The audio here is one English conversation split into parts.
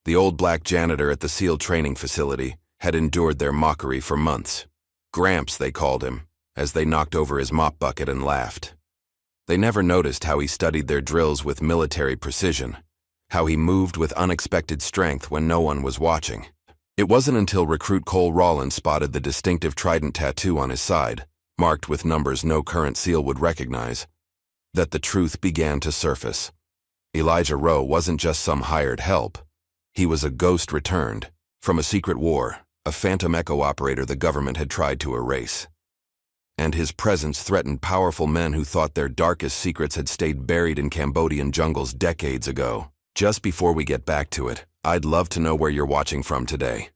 The old black janitor at the SEAL training facility had endured their mockery for months. Gramps, they called him, as they knocked over his mop bucket and laughed. They never noticed how he studied their drills with military precision, how he moved with unexpected strength when no one was watching. It wasn't until recruit Cole Rollins spotted the distinctive trident tattoo on his side, marked with numbers no current SEAL would recognize, that the truth began to surface. Elijah Rowe wasn't just some hired help. He was a ghost returned from a secret war, a phantom echo operator the government had tried to erase. And his presence threatened powerful men who thought their darkest secrets had stayed buried in Cambodian jungles decades ago. Just before we get back to it, I'd love to know where you're watching from today.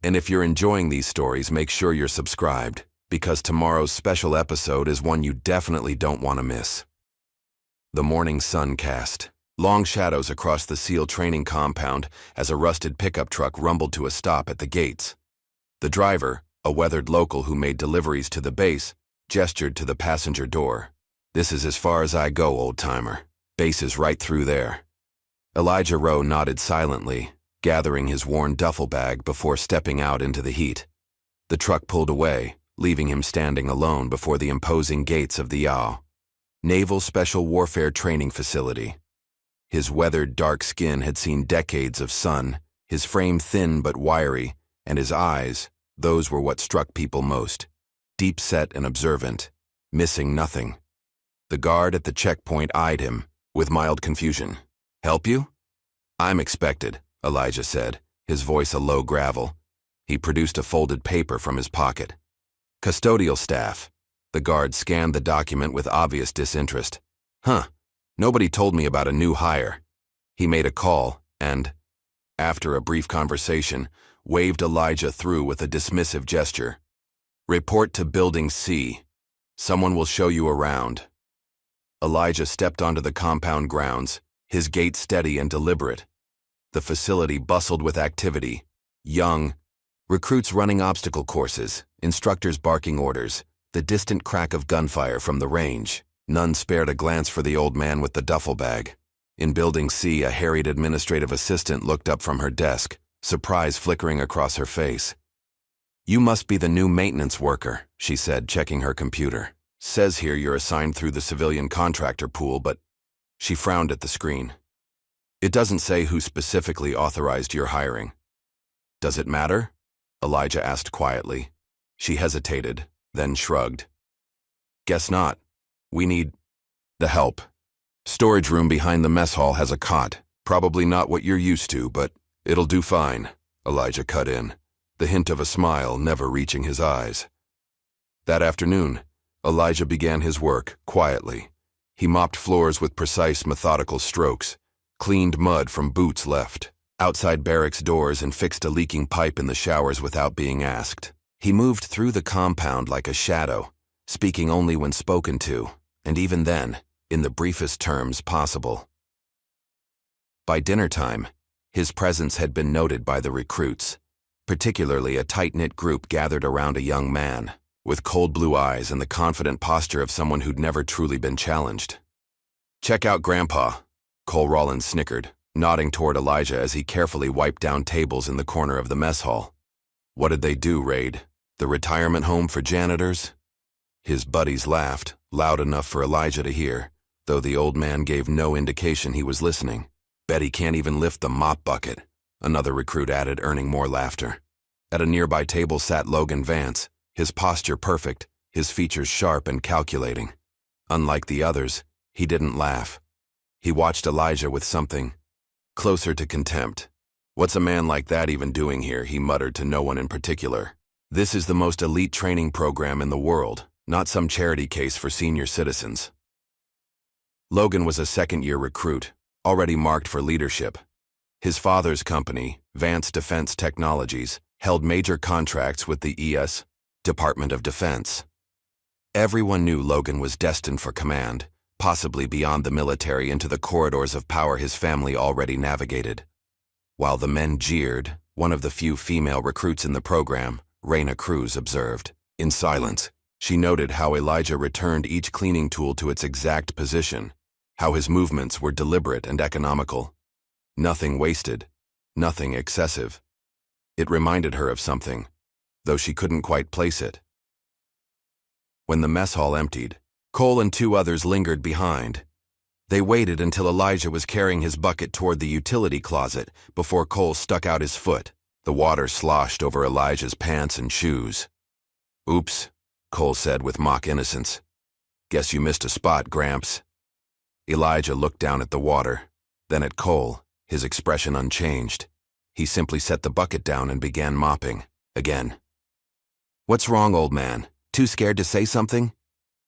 And if you're enjoying these stories, make sure you're subscribed, because tomorrow's special episode is one you definitely don't want to miss. The morning sun cast long shadows across the SEAL training compound as a rusted pickup truck rumbled to a stop at the gates. The driver, a weathered local who made deliveries to the base, gestured to the passenger door. "This is as far as I go, old-timer. Base is right through there." Elijah Rowe nodded silently, gathering his worn duffel bag before stepping out into the heat. The truck pulled away, leaving him standing alone before the imposing gates of the YAO, Naval Special Warfare Training Facility. His weathered dark skin had seen decades of sun, his frame thin but wiry, and his eyes, those were what struck people most. Deep-set and observant, missing nothing. The guard at the checkpoint eyed him, with mild confusion. "Help you?" "I'm expected," Elijah said, his voice a low gravel. He produced a folded paper from his pocket. "Custodial staff." The guard scanned the document with obvious disinterest. "Huh. Nobody told me about a new hire." He made a call and, after a brief conversation, waved Elijah through with a dismissive gesture. "Report to Building C. Someone will show you around." Elijah stepped onto the compound grounds, his gait steady and deliberate. The facility bustled with activity. Young recruits running obstacle courses, instructors barking orders, the distant crack of gunfire from the range. None spared a glance for the old man with the duffel bag. In Building C, a harried administrative assistant looked up from her desk, surprise flickering across her face. "You must be the new maintenance worker," she said, checking her computer. "Says here you're assigned through the civilian contractor pool, but..." She frowned at the screen. "It doesn't say who specifically authorized your hiring." "Does it matter?" Elijah asked quietly. She hesitated, then shrugged. "Guess not. We need the help. Storage room behind the mess hall has a cot. Probably not what you're used to, but it'll do fine," Elijah cut in, the hint of a smile never reaching his eyes. That afternoon, Elijah began his work quietly. He mopped floors with precise, methodical strokes, cleaned mud from boots left outside barracks doors, and fixed a leaking pipe in the showers without being asked. He moved through the compound like a shadow, speaking only when spoken to, and even then, in the briefest terms possible. By dinner time, his presence had been noted by the recruits, particularly a tight-knit group gathered around a young man, with cold blue eyes and the confident posture of someone who'd never truly been challenged. "Check out Grandpa," Cole Rollins snickered, nodding toward Elijah as he carefully wiped down tables in the corner of the mess hall. "What did they do, Raid? The retirement home for janitors?" His buddies laughed, loud enough for Elijah to hear, though the old man gave no indication he was listening. "Bet he can't even lift the mop bucket," another recruit added, earning more laughter. At a nearby table sat Logan Vance, his posture perfect, his features sharp and calculating. Unlike the others, he didn't laugh. He watched Elijah with something closer to contempt. "What's a man like that even doing here?" he muttered to no one in particular. "This is the most elite training program in the world, not some charity case for senior citizens." Logan was a second-year recruit, already marked for leadership. His father's company, Vance Defense Technologies, held major contracts with the ES, Department of Defense. Everyone knew Logan was destined for command, possibly beyond the military into the corridors of power his family already navigated. While the men jeered, one of the few female recruits in the program, Raina Cruz, observed. In silence, she noted how Elijah returned each cleaning tool to its exact position, how his movements were deliberate and economical. Nothing wasted, Nothing excessive. It reminded her of something, though she couldn't quite place it. When the mess hall emptied, Cole and two others lingered behind. They waited until Elijah was carrying his bucket toward the utility closet before Cole stuck out his foot. The water sloshed over Elijah's pants and shoes. "Oops," Cole said with mock innocence. "Guess you missed a spot, Gramps." Elijah looked down at the water, then at Cole, his expression unchanged. He simply set the bucket down and began mopping, again. "What's wrong, old man? Too scared to say something?"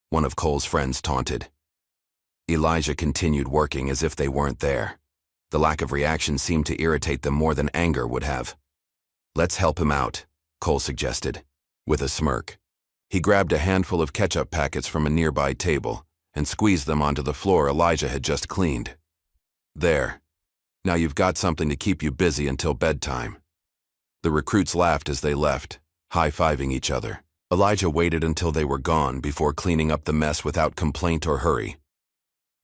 one of Cole's friends taunted. Elijah continued working as if they weren't there. The lack of reaction seemed to irritate them more than anger would have. "Let's help him out," Cole suggested, with a smirk. He grabbed a handful of ketchup packets from a nearby table and squeezed them onto the floor Elijah had just cleaned. "There. Now you've got something to keep you busy until bedtime." The recruits laughed as they left, high-fiving each other. Elijah waited until they were gone before cleaning up the mess without complaint or hurry.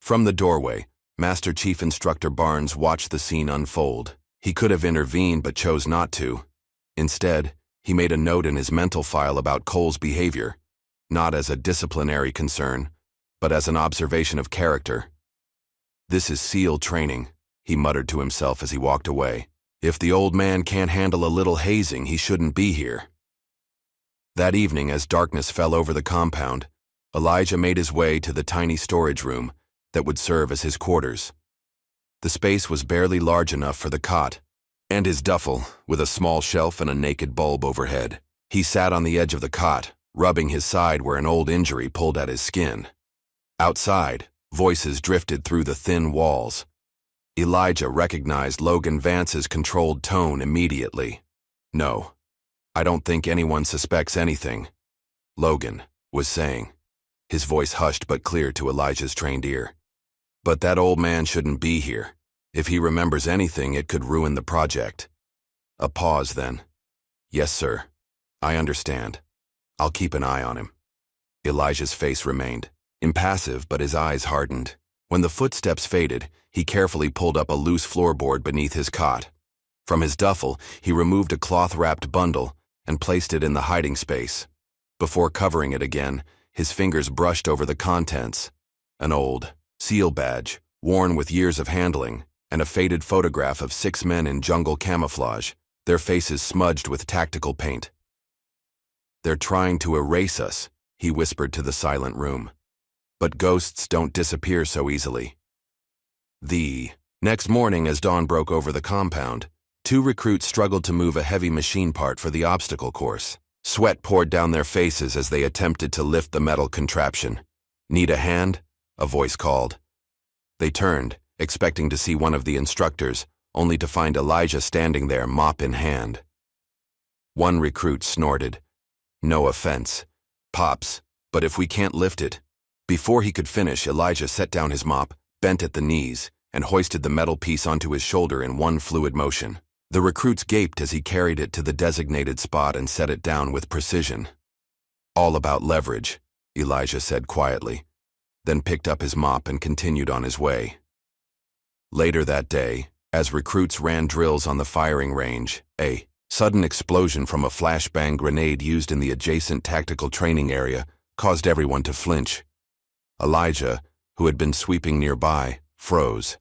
From the doorway, Master Chief Instructor Barnes watched the scene unfold. He could have intervened but chose not to. Instead, he made a note in his mental file about Cole's behavior, not as a disciplinary concern, but as an observation of character. "This is SEAL training," he muttered to himself as he walked away. "If the old man can't handle a little hazing, he shouldn't be here." That evening, as darkness fell over the compound, Elijah made his way to the tiny storage room that would serve as his quarters. The space was barely large enough for the cot and his duffel, with a small shelf and a naked bulb overhead. He sat on the edge of the cot, rubbing his side where an old injury pulled at his skin. Outside, voices drifted through the thin walls. Elijah recognized Logan Vance's controlled tone immediately. "No, I don't think anyone suspects anything," Logan was saying, his voice hushed but clear to Elijah's trained ear. "But that old man shouldn't be here. If he remembers anything, it could ruin the project." A pause then. "Yes, sir. I understand. I'll keep an eye on him." Elijah's face remained impassive, but his eyes hardened. When the footsteps faded, he carefully pulled up a loose floorboard beneath his cot. From his duffel, he removed a cloth-wrapped bundle and placed it in the hiding space. Before covering it again, his fingers brushed over the contents. An old SEAL badge, worn with years of handling, and a faded photograph of 6 men in jungle camouflage, their faces smudged with tactical paint. "They're trying to erase us," he whispered to the silent room. "But ghosts don't disappear so easily." The next morning, as dawn broke over the compound, 2 recruits struggled to move a heavy machine part for the obstacle course. Sweat poured down their faces as they attempted to lift the metal contraption. "Need a hand?" a voice called. They turned, expecting to see one of the instructors, only to find Elijah standing there, mop in hand. One recruit snorted. "No offense, Pops, but if we can't lift it..." Before he could finish, Elijah set down his mop, bent at the knees, and hoisted the metal piece onto his shoulder in one fluid motion. The recruits gaped as he carried it to the designated spot and set it down with precision. "All about leverage," Elijah said quietly, then picked up his mop and continued on his way. Later that day, as recruits ran drills on the firing range, a sudden explosion from a flashbang grenade used in the adjacent tactical training area caused everyone to flinch. Elijah, who had been sweeping nearby, froze.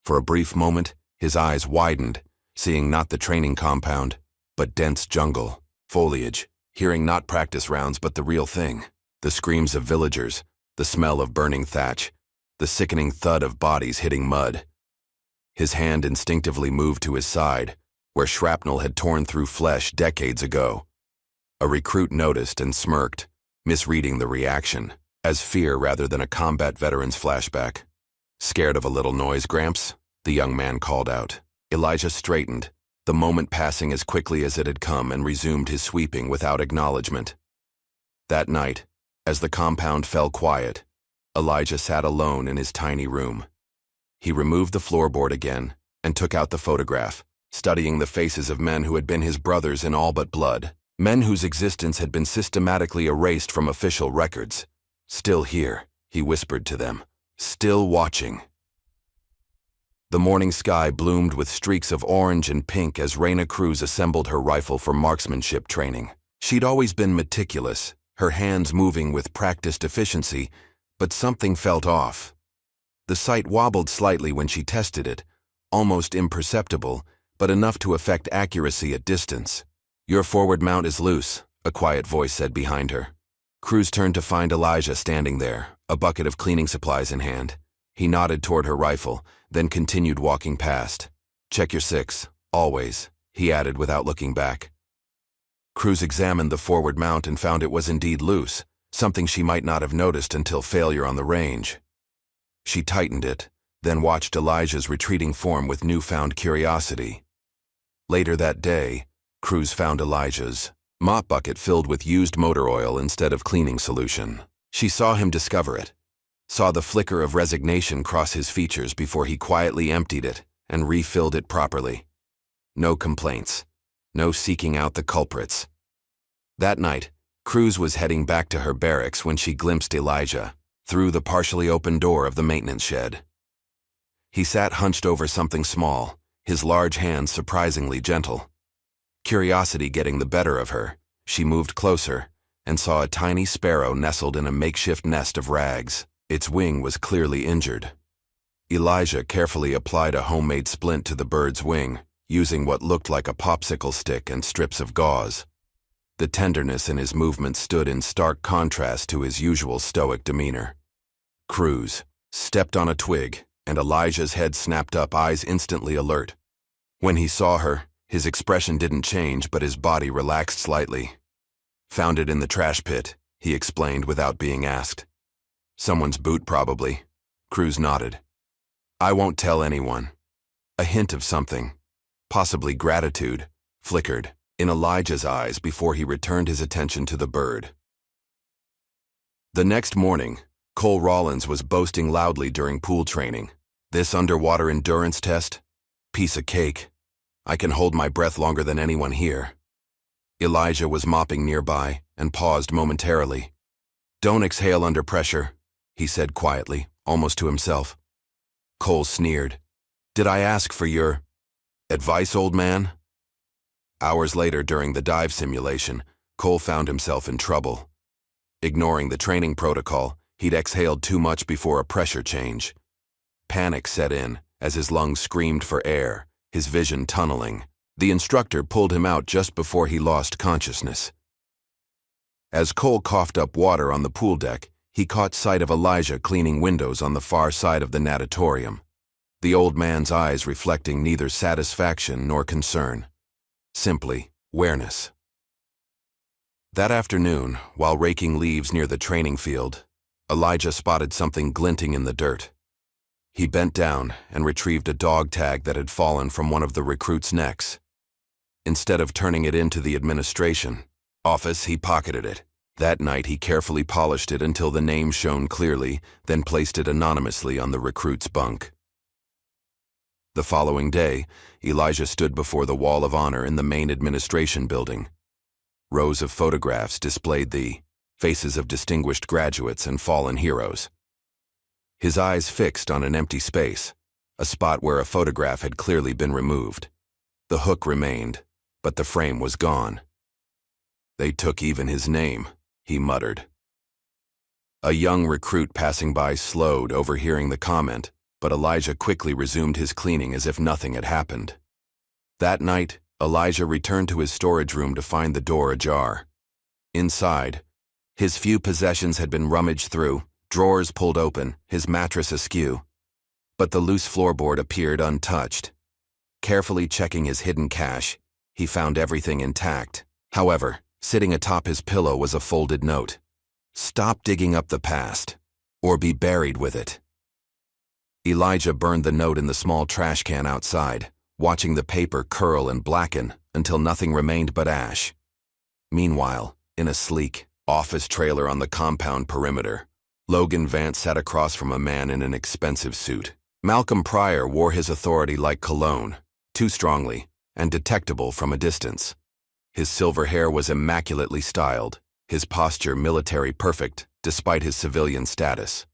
For a brief moment, his eyes widened, seeing not the training compound, but dense jungle, foliage, hearing not practice rounds but the real thing. The screams of villagers, the smell of burning thatch, the sickening thud of bodies hitting mud. His hand instinctively moved to his side, where shrapnel had torn through flesh decades ago. A recruit noticed and smirked, misreading the reaction as fear rather than a combat veteran's flashback. "Scared of a little noise, Gramps?" the young man called out. Elijah straightened, the moment passing as quickly as it had come, and resumed his sweeping without acknowledgement. That night, as the compound fell quiet, Elijah sat alone in his tiny room. He removed the floorboard again and took out the photograph, studying the faces of men who had been his brothers in all but blood, men whose existence had been systematically erased from official records. "Still here," he whispered to them, "still watching." The morning sky bloomed with streaks of orange and pink as Reyna Cruz assembled her rifle for marksmanship training. She'd always been meticulous, her hands moving with practiced efficiency, but something felt off. The sight wobbled slightly when she tested it, almost imperceptible, but enough to affect accuracy at distance. "Your forward mount is loose," a quiet voice said behind her. Cruz turned to find Elijah standing there, a bucket of cleaning supplies in hand. He nodded toward her rifle, then continued walking past. "Check your 6, always," he added without looking back. Cruz examined the forward mount and found it was indeed loose, something she might not have noticed until failure on the range. She tightened it, then watched Elijah's retreating form with newfound curiosity. Later that day, Cruz found Elijah's mop bucket filled with used motor oil instead of cleaning solution. She saw him discover it, saw the flicker of resignation cross his features before he quietly emptied it and refilled it properly. No complaints, no seeking out the culprits. That night, Cruz was heading back to her barracks when she glimpsed Elijah through the partially open door of the maintenance shed. He sat hunched over something small, his large hands surprisingly gentle. Curiosity getting the better of her, she moved closer and saw a tiny sparrow nestled in a makeshift nest of rags. Its wing was clearly injured. Elijah carefully applied a homemade splint to the bird's wing, using what looked like a popsicle stick and strips of gauze. The tenderness in his movement stood in stark contrast to his usual stoic demeanor. Cruz stepped on a twig, and Elijah's head snapped up, eyes instantly alert. When he saw her, his expression didn't change, but his body relaxed slightly. "Found it in the trash pit," he explained without being asked. "Someone's boot, probably." Cruz nodded. "I won't tell anyone." A hint of something, possibly gratitude, flickered in Elijah's eyes before he returned his attention to the bird. The next morning, Cole Rollins was boasting loudly during pool training. "This underwater endurance test? Piece of cake. I can hold my breath longer than anyone here." Elijah was mopping nearby and paused momentarily. "Don't exhale under pressure," he said quietly, almost to himself. Cole sneered. "Did I ask for your advice, old man?" Hours later, during the dive simulation, Cole found himself in trouble. Ignoring the training protocol, he'd exhaled too much before a pressure change. Panic set in as his lungs screamed for air, his vision tunneling. The instructor pulled him out just before he lost consciousness. As Cole coughed up water on the pool deck, he caught sight of Elijah cleaning windows on the far side of the natatorium, the old man's eyes reflecting neither satisfaction nor concern, simply awareness. That afternoon, while raking leaves near the training field, Elijah spotted something glinting in the dirt. He bent down and retrieved a dog tag that had fallen from one of the recruits' necks. Instead of turning it into the administration office, he pocketed it. That night, he carefully polished it until the name shone clearly, then placed it anonymously on the recruit's bunk. The following day, Elijah stood before the Wall of Honor in the main administration building. Rows of photographs displayed the faces of distinguished graduates and fallen heroes. His eyes fixed on an empty space, a spot where a photograph had clearly been removed. The hook remained, but the frame was gone. "They took even his name," he muttered. A young recruit passing by slowed, overhearing the comment, but Elijah quickly resumed his cleaning as if nothing had happened. That night, Elijah returned to his storage room to find the door ajar. Inside, his few possessions had been rummaged through, drawers pulled open, his mattress askew. But the loose floorboard appeared untouched. Carefully checking his hidden cache, he found everything intact. However, sitting atop his pillow was a folded note. "Stop digging up the past, or be buried with it." Elijah burned the note in the small trash can outside, watching the paper curl and blacken until nothing remained but ash. Meanwhile, in a sleek office trailer on the compound perimeter, Logan Vance sat across from a man in an expensive suit. Malcolm Pryor wore his authority like cologne, too strongly, and detectable from a distance. His silver hair was immaculately styled, his posture military perfect despite his civilian status.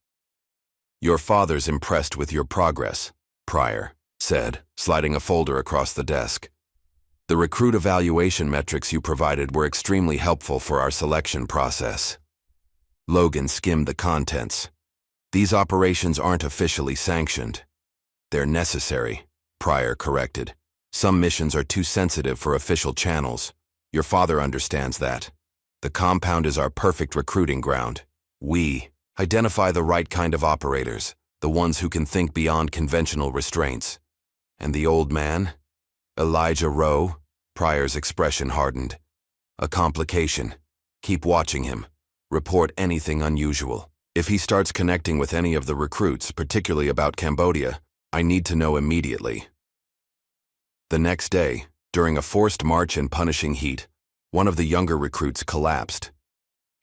"Your father's impressed with your progress, Pryor," said, sliding a folder across the desk. The recruit evaluation metrics you provided were extremely helpful for our selection process. Logan skimmed the contents. These operations aren't officially sanctioned. They're necessary, Pryor corrected. Some missions are too sensitive for official channels. Your father understands that. The compound is our perfect recruiting ground. We identify the right kind of operators, the ones who can think beyond conventional restraints. And the old man? Elijah Rowe? Pryor's expression hardened. A complication. Keep watching him. Report anything unusual. If he starts connecting with any of the recruits, particularly about Cambodia, I need to know immediately. The next day, during a forced march in punishing heat, one of the younger recruits collapsed.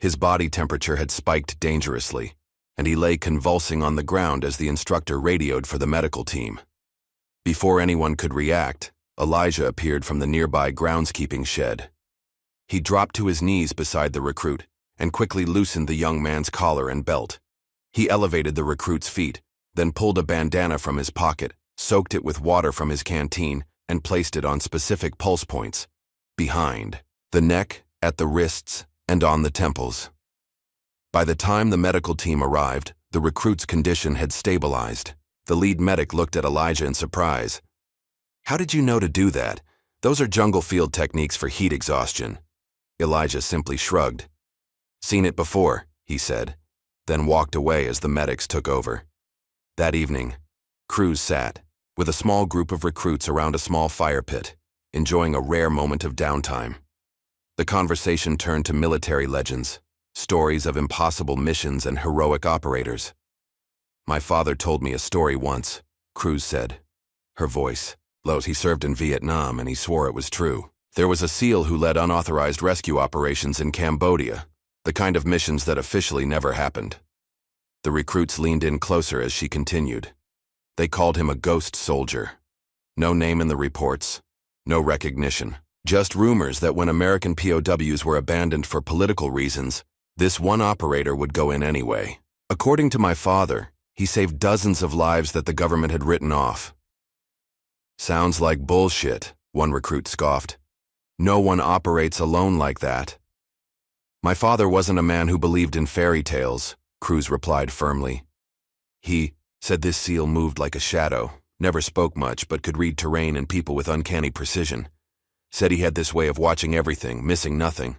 His body temperature had spiked dangerously, and he lay convulsing on the ground as the instructor radioed for the medical team. Before anyone could react, Elijah appeared from the nearby groundskeeping shed. He dropped to his knees beside the recruit and quickly loosened the young man's collar and belt. He elevated the recruit's feet, then pulled a bandana from his pocket, soaked it with water from his canteen, and placed it on specific pulse points. Behind the neck, at the wrists, and on the temples. By the time the medical team arrived, the recruit's condition had stabilized. The lead medic looked at Elijah in surprise. How did you know to do that? Those are jungle field techniques for heat exhaustion. Elijah simply shrugged. Seen it before, he said, then walked away as the medics took over. That evening, Cruz sat, with a small group of recruits around a small fire pit, enjoying a rare moment of downtime. The conversation turned to military legends, stories of impossible missions and heroic operators. My father told me a story once, Cruz said. Her voice low. He served in Vietnam and he swore it was true. There was a SEAL who led unauthorized rescue operations in Cambodia, the kind of missions that officially never happened. The recruits leaned in closer as she continued. They called him a ghost soldier. No name in the reports, no recognition. Just rumors that when American POWs were abandoned for political reasons, this one operator would go in anyway. According to my father, he saved dozens of lives that the government had written off. Sounds like bullshit, one recruit scoffed. No one operates alone like that. My father wasn't a man who believed in fairy tales, Cruz replied firmly. He said this SEAL moved like a shadow, never spoke much but could read terrain and people with uncanny precision. Said he had this way of watching everything, missing nothing.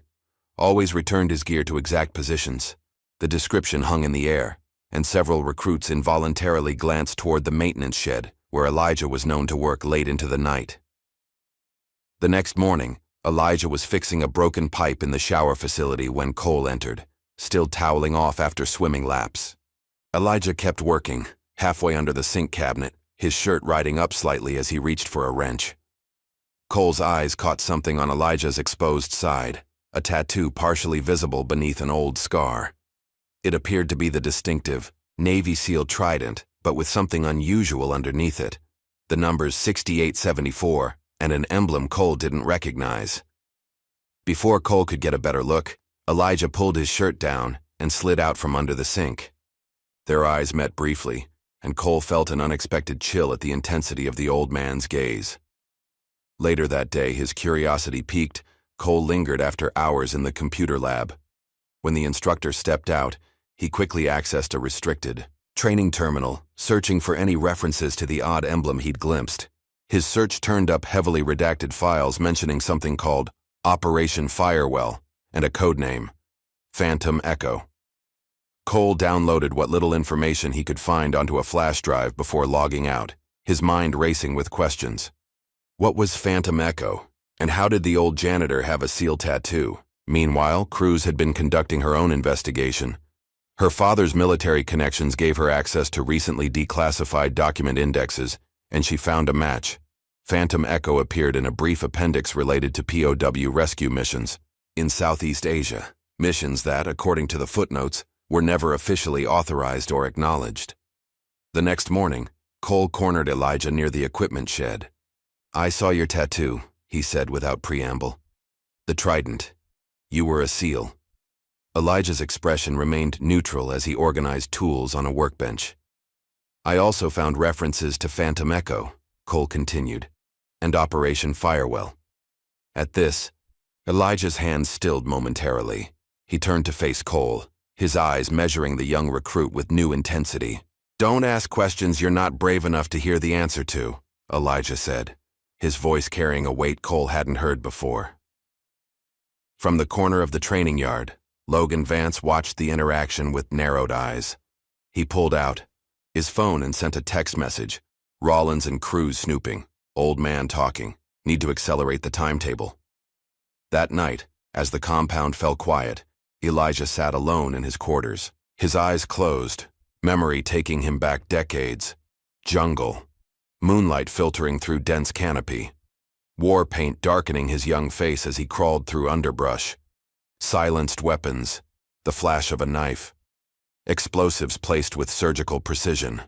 Always returned his gear to exact positions. The description hung in the air, and several recruits involuntarily glanced toward the maintenance shed, where Elijah was known to work late into the night. The next morning, Elijah was fixing a broken pipe in the shower facility when Cole entered, still toweling off after swimming laps. Elijah kept working, halfway under the sink cabinet, his shirt riding up slightly as he reached for a wrench. Cole's eyes caught something on Elijah's exposed side, a tattoo partially visible beneath an old scar. It appeared to be the distinctive Navy SEAL trident, but with something unusual underneath it, the numbers 6874 and an emblem Cole didn't recognize. Before Cole could get a better look, Elijah pulled his shirt down and slid out from under the sink. Their eyes met briefly, and Cole felt an unexpected chill at the intensity of the old man's gaze. Later that day, his curiosity piqued. Cole lingered after hours in the computer lab. When the instructor stepped out, he quickly accessed a restricted training terminal, searching for any references to the odd emblem he'd glimpsed. His search turned up heavily redacted files mentioning something called Operation Firewall and a codename, Phantom Echo. Cole downloaded what little information he could find onto a flash drive before logging out, his mind racing with questions. What was Phantom Echo, and how did the old janitor have a SEAL tattoo? Meanwhile, Cruz had been conducting her own investigation. Her father's military connections gave her access to recently declassified document indexes, and she found a match. Phantom Echo appeared in a brief appendix related to POW rescue missions in Southeast Asia, missions that, according to the footnotes, were never officially authorized or acknowledged. The next morning, Cole cornered Elijah near the equipment shed. I saw your tattoo, he said without preamble. The trident. You were a SEAL. Elijah's expression remained neutral as he organized tools on a workbench. I also found references to Phantom Echo, Cole continued, and Operation Firewell. At this, Elijah's hands stilled momentarily. He turned to face Cole, his eyes measuring the young recruit with new intensity. "Don't ask questions you're not brave enough to hear the answer to," Elijah said, his voice carrying a weight Cole hadn't heard before. From the corner of the training yard, Logan Vance watched the interaction with narrowed eyes. He pulled out his phone and sent a text message. "Rollins and Cruz snooping. Old man talking. Need to accelerate the timetable." That night, as the compound fell quiet, Elijah sat alone in his quarters, his eyes closed, memory taking him back decades. Jungle. Moonlight filtering through dense canopy. War paint darkening his young face as he crawled through underbrush. Silenced weapons. The flash of a knife. Explosives placed with surgical precision.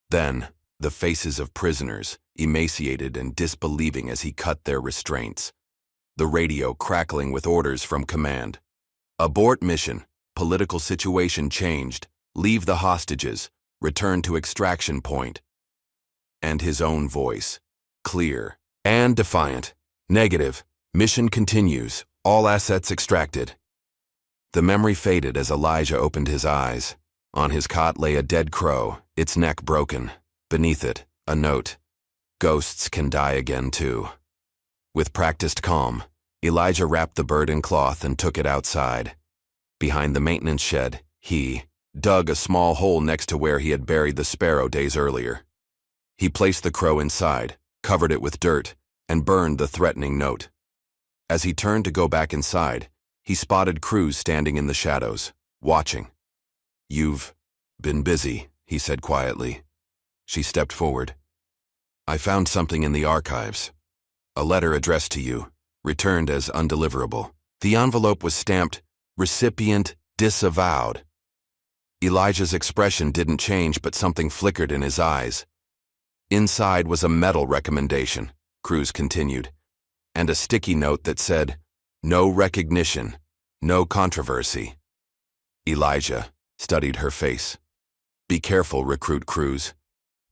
Then, the faces of prisoners, emaciated and disbelieving as he cut their restraints. The radio crackling with orders from command. "Abort mission. Political situation changed. Leave the hostages. Return to extraction point." And his own voice, clear and defiant. "Negative. Mission continues. All assets extracted." The memory faded as Elijah opened his eyes. On his cot lay a dead crow, its neck broken. Beneath it, a note. "Ghosts can die again too." With practiced calm, Elijah wrapped the bird in cloth and took it outside. Behind the maintenance shed, he dug a small hole next to where he had buried the sparrow days earlier. He placed the crow inside, covered it with dirt, and burned the threatening note. As he turned to go back inside, he spotted Cruz standing in the shadows, watching. "You've been busy," he said quietly. She stepped forward. "I found something in the archives. A letter addressed to you, returned as undeliverable. The envelope was stamped, 'Recipient disavowed.'" Elijah's expression didn't change, but something flickered in his eyes. "Inside was a medal recommendation," Cruz continued, "and a sticky note that said, 'No recognition, no controversy.'" Elijah studied her face. "Be careful, Recruit Cruz.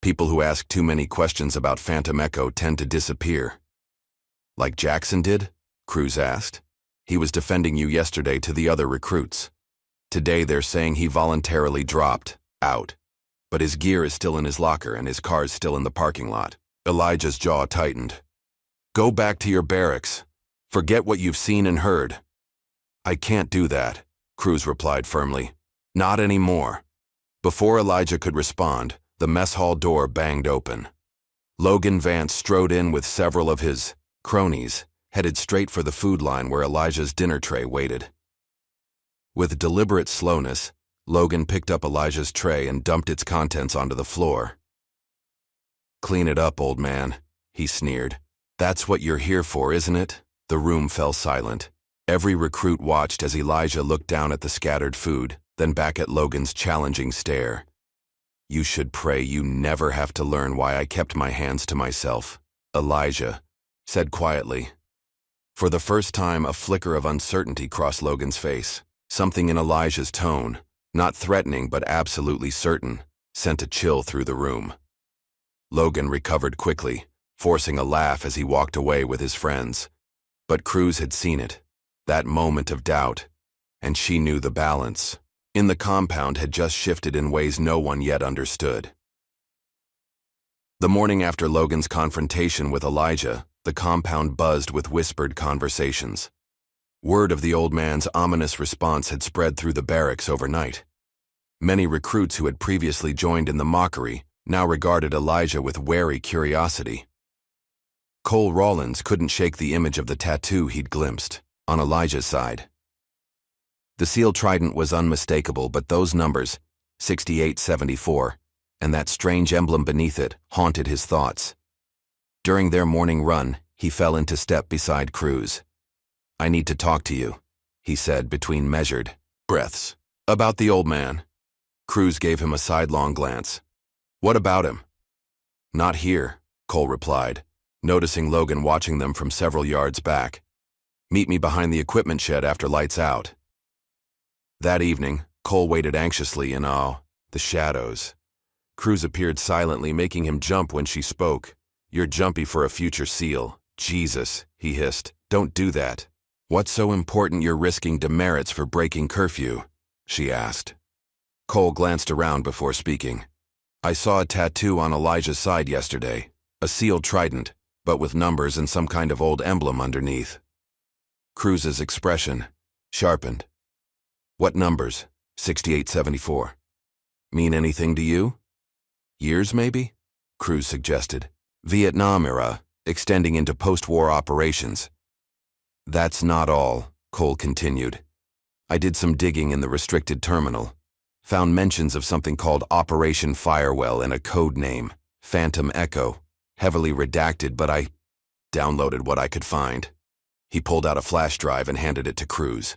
People who ask too many questions about Phantom Echo tend to disappear." "Like Jackson did?" Cruz asked. "He was defending you yesterday to the other recruits. Today they're saying he voluntarily dropped out. But his gear is still in his locker and his car's still in the parking lot." Elijah's jaw tightened. "Go back to your barracks. Forget what you've seen and heard." "I can't do that," Cruz replied firmly. "Not anymore." Before Elijah could respond, the mess hall door banged open. Logan Vance strode in with several of his cronies, headed straight for the food line where Elijah's dinner tray waited. With deliberate slowness, Logan picked up Elijah's tray and dumped its contents onto the floor. "Clean it up, old man," he sneered. "That's what you're here for, isn't it?" The room fell silent. Every recruit watched as Elijah looked down at the scattered food, then back at Logan's challenging stare. "You should pray you never have to learn why I kept my hands to myself," Elijah said quietly. For the first time, a flicker of uncertainty crossed Logan's face. Something in Elijah's tone, not threatening but absolutely certain, sent a chill through the room. Logan recovered quickly, forcing a laugh as he walked away with his friends. But Cruz had seen it, that moment of doubt, and she knew the balance in the compound had just shifted in ways no one yet understood. The morning after Logan's confrontation with Elijah, the compound buzzed with whispered conversations. Word of the old man's ominous response had spread through the barracks overnight. Many recruits who had previously joined in the mockery now regarded Elijah with wary curiosity. Cole Rollins couldn't shake the image of the tattoo he'd glimpsed on Elijah's side. The seal trident was unmistakable, but those numbers, 6874, and that strange emblem beneath it, haunted his thoughts. During their morning run, he fell into step beside Cruz. "I need to talk to you," he said between measured breaths. "About the old man." Cruz gave him a sidelong glance. "What about him?" "Not here," Cole replied, noticing Logan watching them from several yards back. "Meet me behind the equipment shed after lights out." That evening, Cole waited anxiously in the shadows. Cruz appeared silently, making him jump when she spoke. You're jumpy for a future SEAL. Jesus, he hissed. Don't do that. What's so important you're risking demerits for breaking curfew? She asked. Cole glanced around before speaking. I saw a tattoo on Elijah's side yesterday. A SEAL trident, but with numbers and some kind of old emblem underneath. Cruz's expression sharpened. What numbers? 6874. Mean anything to you? Years, maybe? Cruz suggested. Vietnam era, extending into post-war operations. That's not all, Cole continued. I did some digging in the restricted terminal. Found mentions of something called Operation Firewall and a code name, Phantom Echo. Heavily redacted, but I downloaded what I could find. He pulled out a flash drive and handed it to Cruz.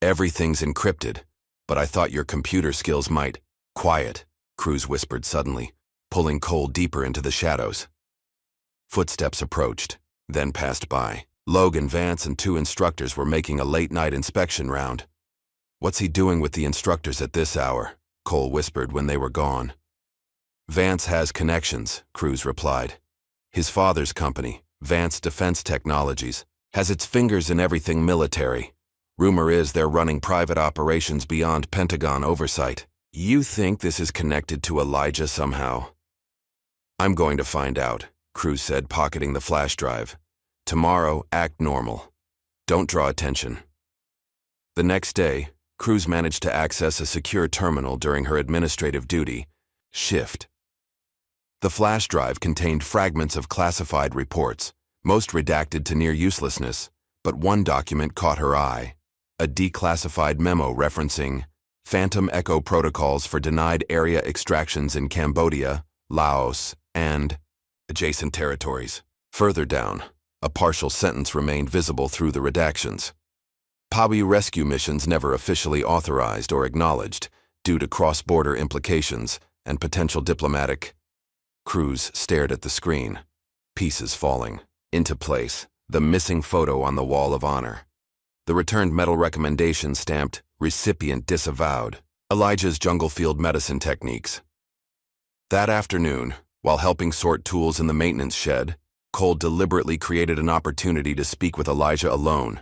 Everything's encrypted, but I thought your computer skills might... Quiet, Cruz whispered suddenly, pulling Cole deeper into the shadows. Footsteps approached, then passed by. Logan, Vance, and 2 instructors were making a late-night inspection round. What's he doing with the instructors at this hour? Cole whispered when they were gone. Vance has connections, Cruz replied. His father's company, Vance Defense Technologies, has its fingers in everything military. Rumor is they're running private operations beyond Pentagon oversight. You think this is connected to Elijah somehow? I'm going to find out, Cruz said, pocketing the flash drive. Tomorrow, act normal. Don't draw attention. The next day, Cruz managed to access a secure terminal during her administrative duty, shift. The flash drive contained fragments of classified reports, most redacted to near uselessness, but one document caught her eye. A declassified memo referencing Phantom Echo protocols for denied area extractions in Cambodia, Laos, and adjacent territories. Further down, a partial sentence remained visible through the redactions. PABI rescue missions never officially authorized or acknowledged due to cross-border implications and potential diplomatic. Cruz stared at the screen, pieces falling into place, the missing photo on the wall of honor. The returned medal recommendation stamped, recipient disavowed, Elijah's jungle field medicine techniques. That afternoon, while helping sort tools in the maintenance shed, Cole deliberately created an opportunity to speak with Elijah alone.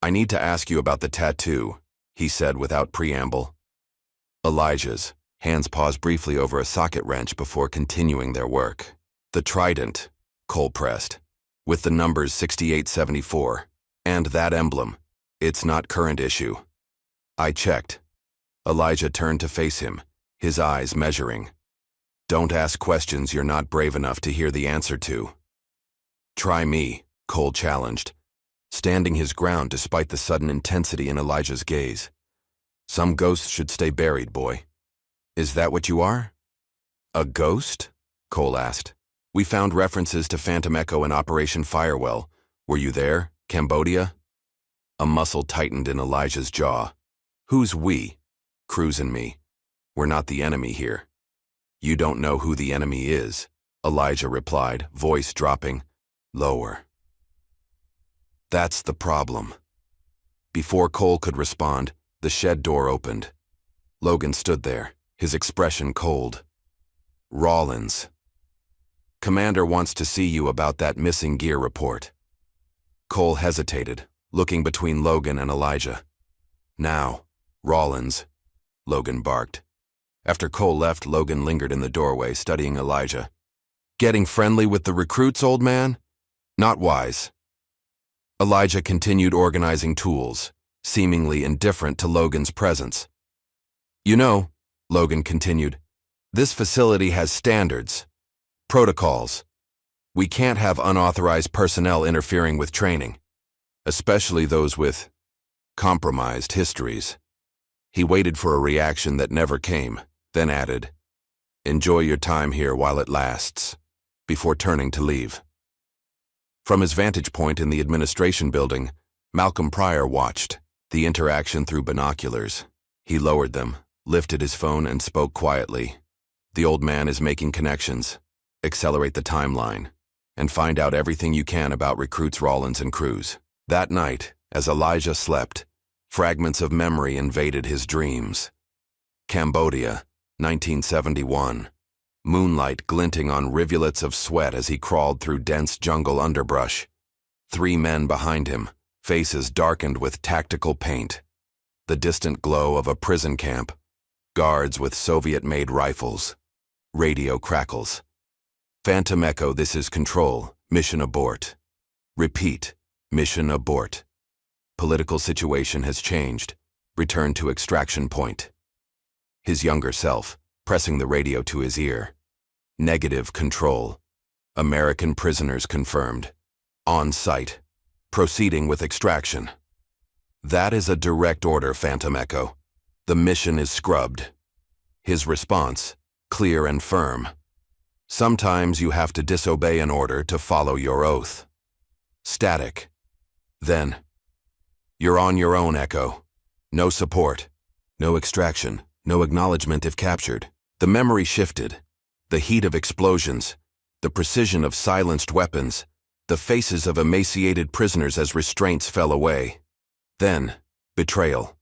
I need to ask you about the tattoo, he said without preamble. Elijah's hands paused briefly over a socket wrench before continuing their work. The trident, Cole pressed, with the numbers 6874, and that emblem. It's not current issue. I checked. Elijah turned to face him, his eyes measuring. Don't ask questions you're not brave enough to hear the answer to. Try me, Cole challenged, standing his ground despite the sudden intensity in Elijah's gaze. Some ghosts should stay buried, boy. Is that what you are? A ghost? Cole asked. We found references to Phantom Echo and Operation Firewall. Were you there, Cambodia? A muscle tightened in Elijah's jaw. Who's we? Cruz and me. We're not the enemy here. You don't know who the enemy is, Elijah replied, voice dropping lower. That's the problem. Before Cole could respond, the shed door opened. Logan stood there, his expression cold. Rawlins. Commander wants to see you about that missing gear report. Cole hesitated, looking between Logan and Elijah. Now, Rawlins, Logan barked. After Cole left, Logan lingered in the doorway, studying Elijah. Getting friendly with the recruits, old man? Not wise. Elijah continued organizing tools, seemingly indifferent to Logan's presence. You know, Logan continued, this facility has standards, protocols. We can't have unauthorized personnel interfering with training, especially those with compromised histories. He waited for a reaction that never came, then added, enjoy your time here while it lasts, before turning to leave. From his vantage point in the administration building, Malcolm Pryor watched the interaction through binoculars. He lowered them, lifted his phone, and spoke quietly. The old man is making connections. Accelerate the timeline, and find out everything you can about recruits Rawlins and Cruz. That night, as Elijah slept, fragments of memory invaded his dreams. Cambodia, 1971. moonlight glinting on rivulets of sweat as he crawled through dense jungle underbrush. 3 men behind him, faces darkened with tactical paint. The distant glow of a prison camp. Guards with Soviet-made rifles. Radio crackles. Phantom Echo, this is Control. Mission abort. Repeat. Mission abort. Political situation has changed. Return to extraction point. His younger self, pressing the radio to his ear. Negative Control. American prisoners confirmed. On site. Proceeding with extraction. That is a direct order, Phantom Echo. The mission is scrubbed. His response, clear and firm. Sometimes you have to disobey an order to follow your oath. Static. Then, you're on your own, Echo. No support. No extraction. No acknowledgement if captured. The memory shifted. The heat of explosions. The precision of silenced weapons. The faces of emaciated prisoners as restraints fell away. Then, betrayal.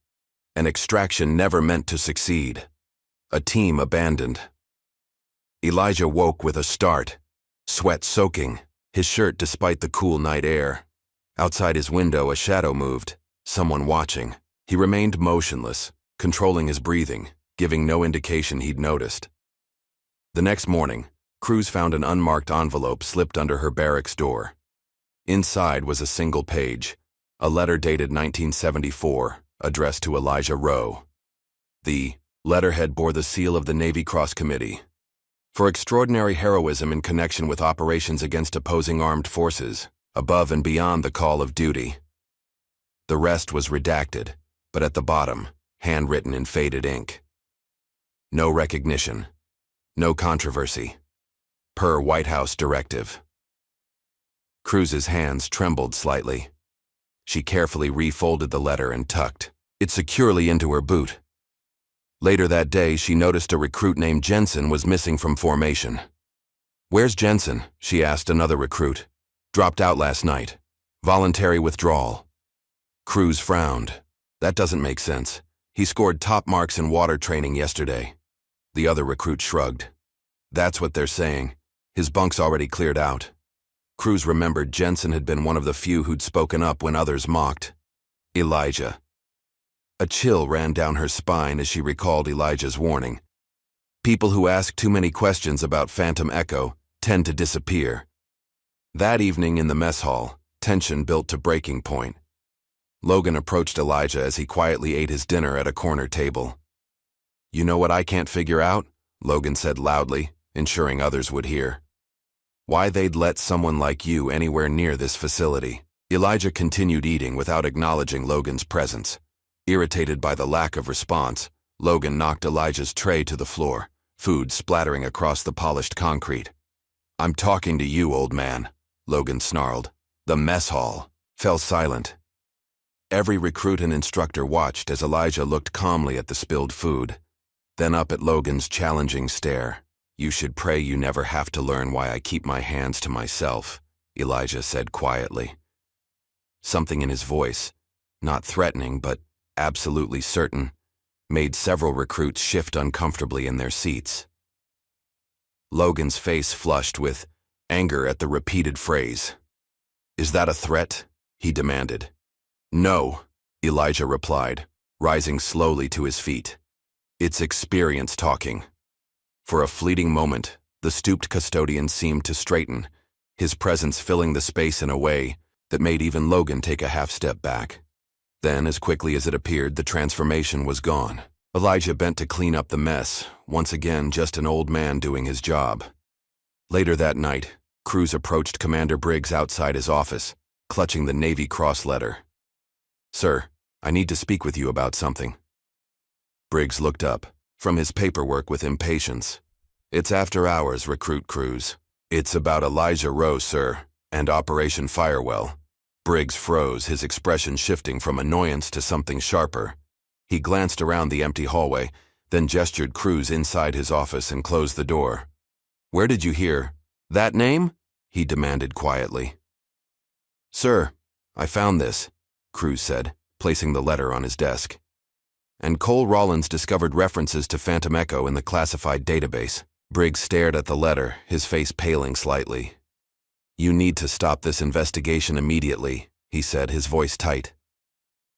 An extraction never meant to succeed. A team abandoned. Elijah woke with a start, sweat soaking, his shirt despite the cool night air. Outside his window, a shadow moved, someone watching. He remained motionless, controlling his breathing, giving no indication he'd noticed. The next morning, Cruz found an unmarked envelope slipped under her barracks door. Inside was a single page, a letter dated 1974, addressed to Elijah Rowe. The letterhead bore the seal of the Navy Cross Committee. For extraordinary heroism in connection with operations against opposing armed forces, above and beyond the call of duty. The rest was redacted, but at the bottom, handwritten in faded ink. No recognition. No controversy. Per White House directive. Cruz's hands trembled slightly. She carefully refolded the letter and tucked it securely into her boot. Later that day, she noticed a recruit named Jensen was missing from formation. "Where's Jensen?" she asked another recruit. "Dropped out last night. Voluntary withdrawal." Cruz frowned. "That doesn't make sense. He scored top marks in water training yesterday." The other recruit shrugged. "That's what they're saying. His bunk's already cleared out." Cruz remembered Jensen had been one of the few who'd spoken up when others mocked. Elijah. A chill ran down her spine as she recalled Elijah's warning. People who ask too many questions about Phantom Echo tend to disappear. That evening in the mess hall, tension built to breaking point. Logan approached Elijah as he quietly ate his dinner at a corner table. "You know what I can't figure out?" Logan said loudly, ensuring others would hear. "Why they'd let someone like you anywhere near this facility." Elijah continued eating without acknowledging Logan's presence. Irritated by the lack of response, Logan knocked Elijah's tray to the floor, food splattering across the polished concrete. "I'm talking to you, old man," Logan snarled. The mess hall fell silent. Every recruit and instructor watched as Elijah looked calmly at the spilled food, then up at Logan's challenging stare. "You should pray you never have to learn why I keep my hands to myself," Elijah said quietly. Something in his voice, not threatening but absolutely certain, made several recruits shift uncomfortably in their seats. Logan's face flushed with anger at the repeated phrase. "Is that a threat?" he demanded. "No," Elijah replied, rising slowly to his feet. "It's experience talking." For a fleeting moment, the stooped custodian seemed to straighten, his presence filling the space in a way that made even Logan take a half step back. Then, as quickly as it appeared, the transformation was gone. Elijah bent to clean up the mess, once again just an old man doing his job. Later that night, Cruz approached Commander Briggs outside his office, clutching the Navy Cross letter. "Sir, I need to speak with you about something." Briggs looked up from his paperwork with impatience. "It's after hours, Recruit Cruz. It's about Elijah Rowe, sir, and Operation Firewell." Briggs froze, his expression shifting from annoyance to something sharper. He glanced around the empty hallway, then gestured Cruz inside his office and closed the door. "Where did you hear that name?" he demanded quietly. "Sir, I found this," Cruz said, placing the letter on his desk. "And Cole Rollins discovered references to Phantom Echo in the classified database." Briggs stared at the letter, his face paling slightly. "You need to stop this investigation immediately," he said, his voice tight.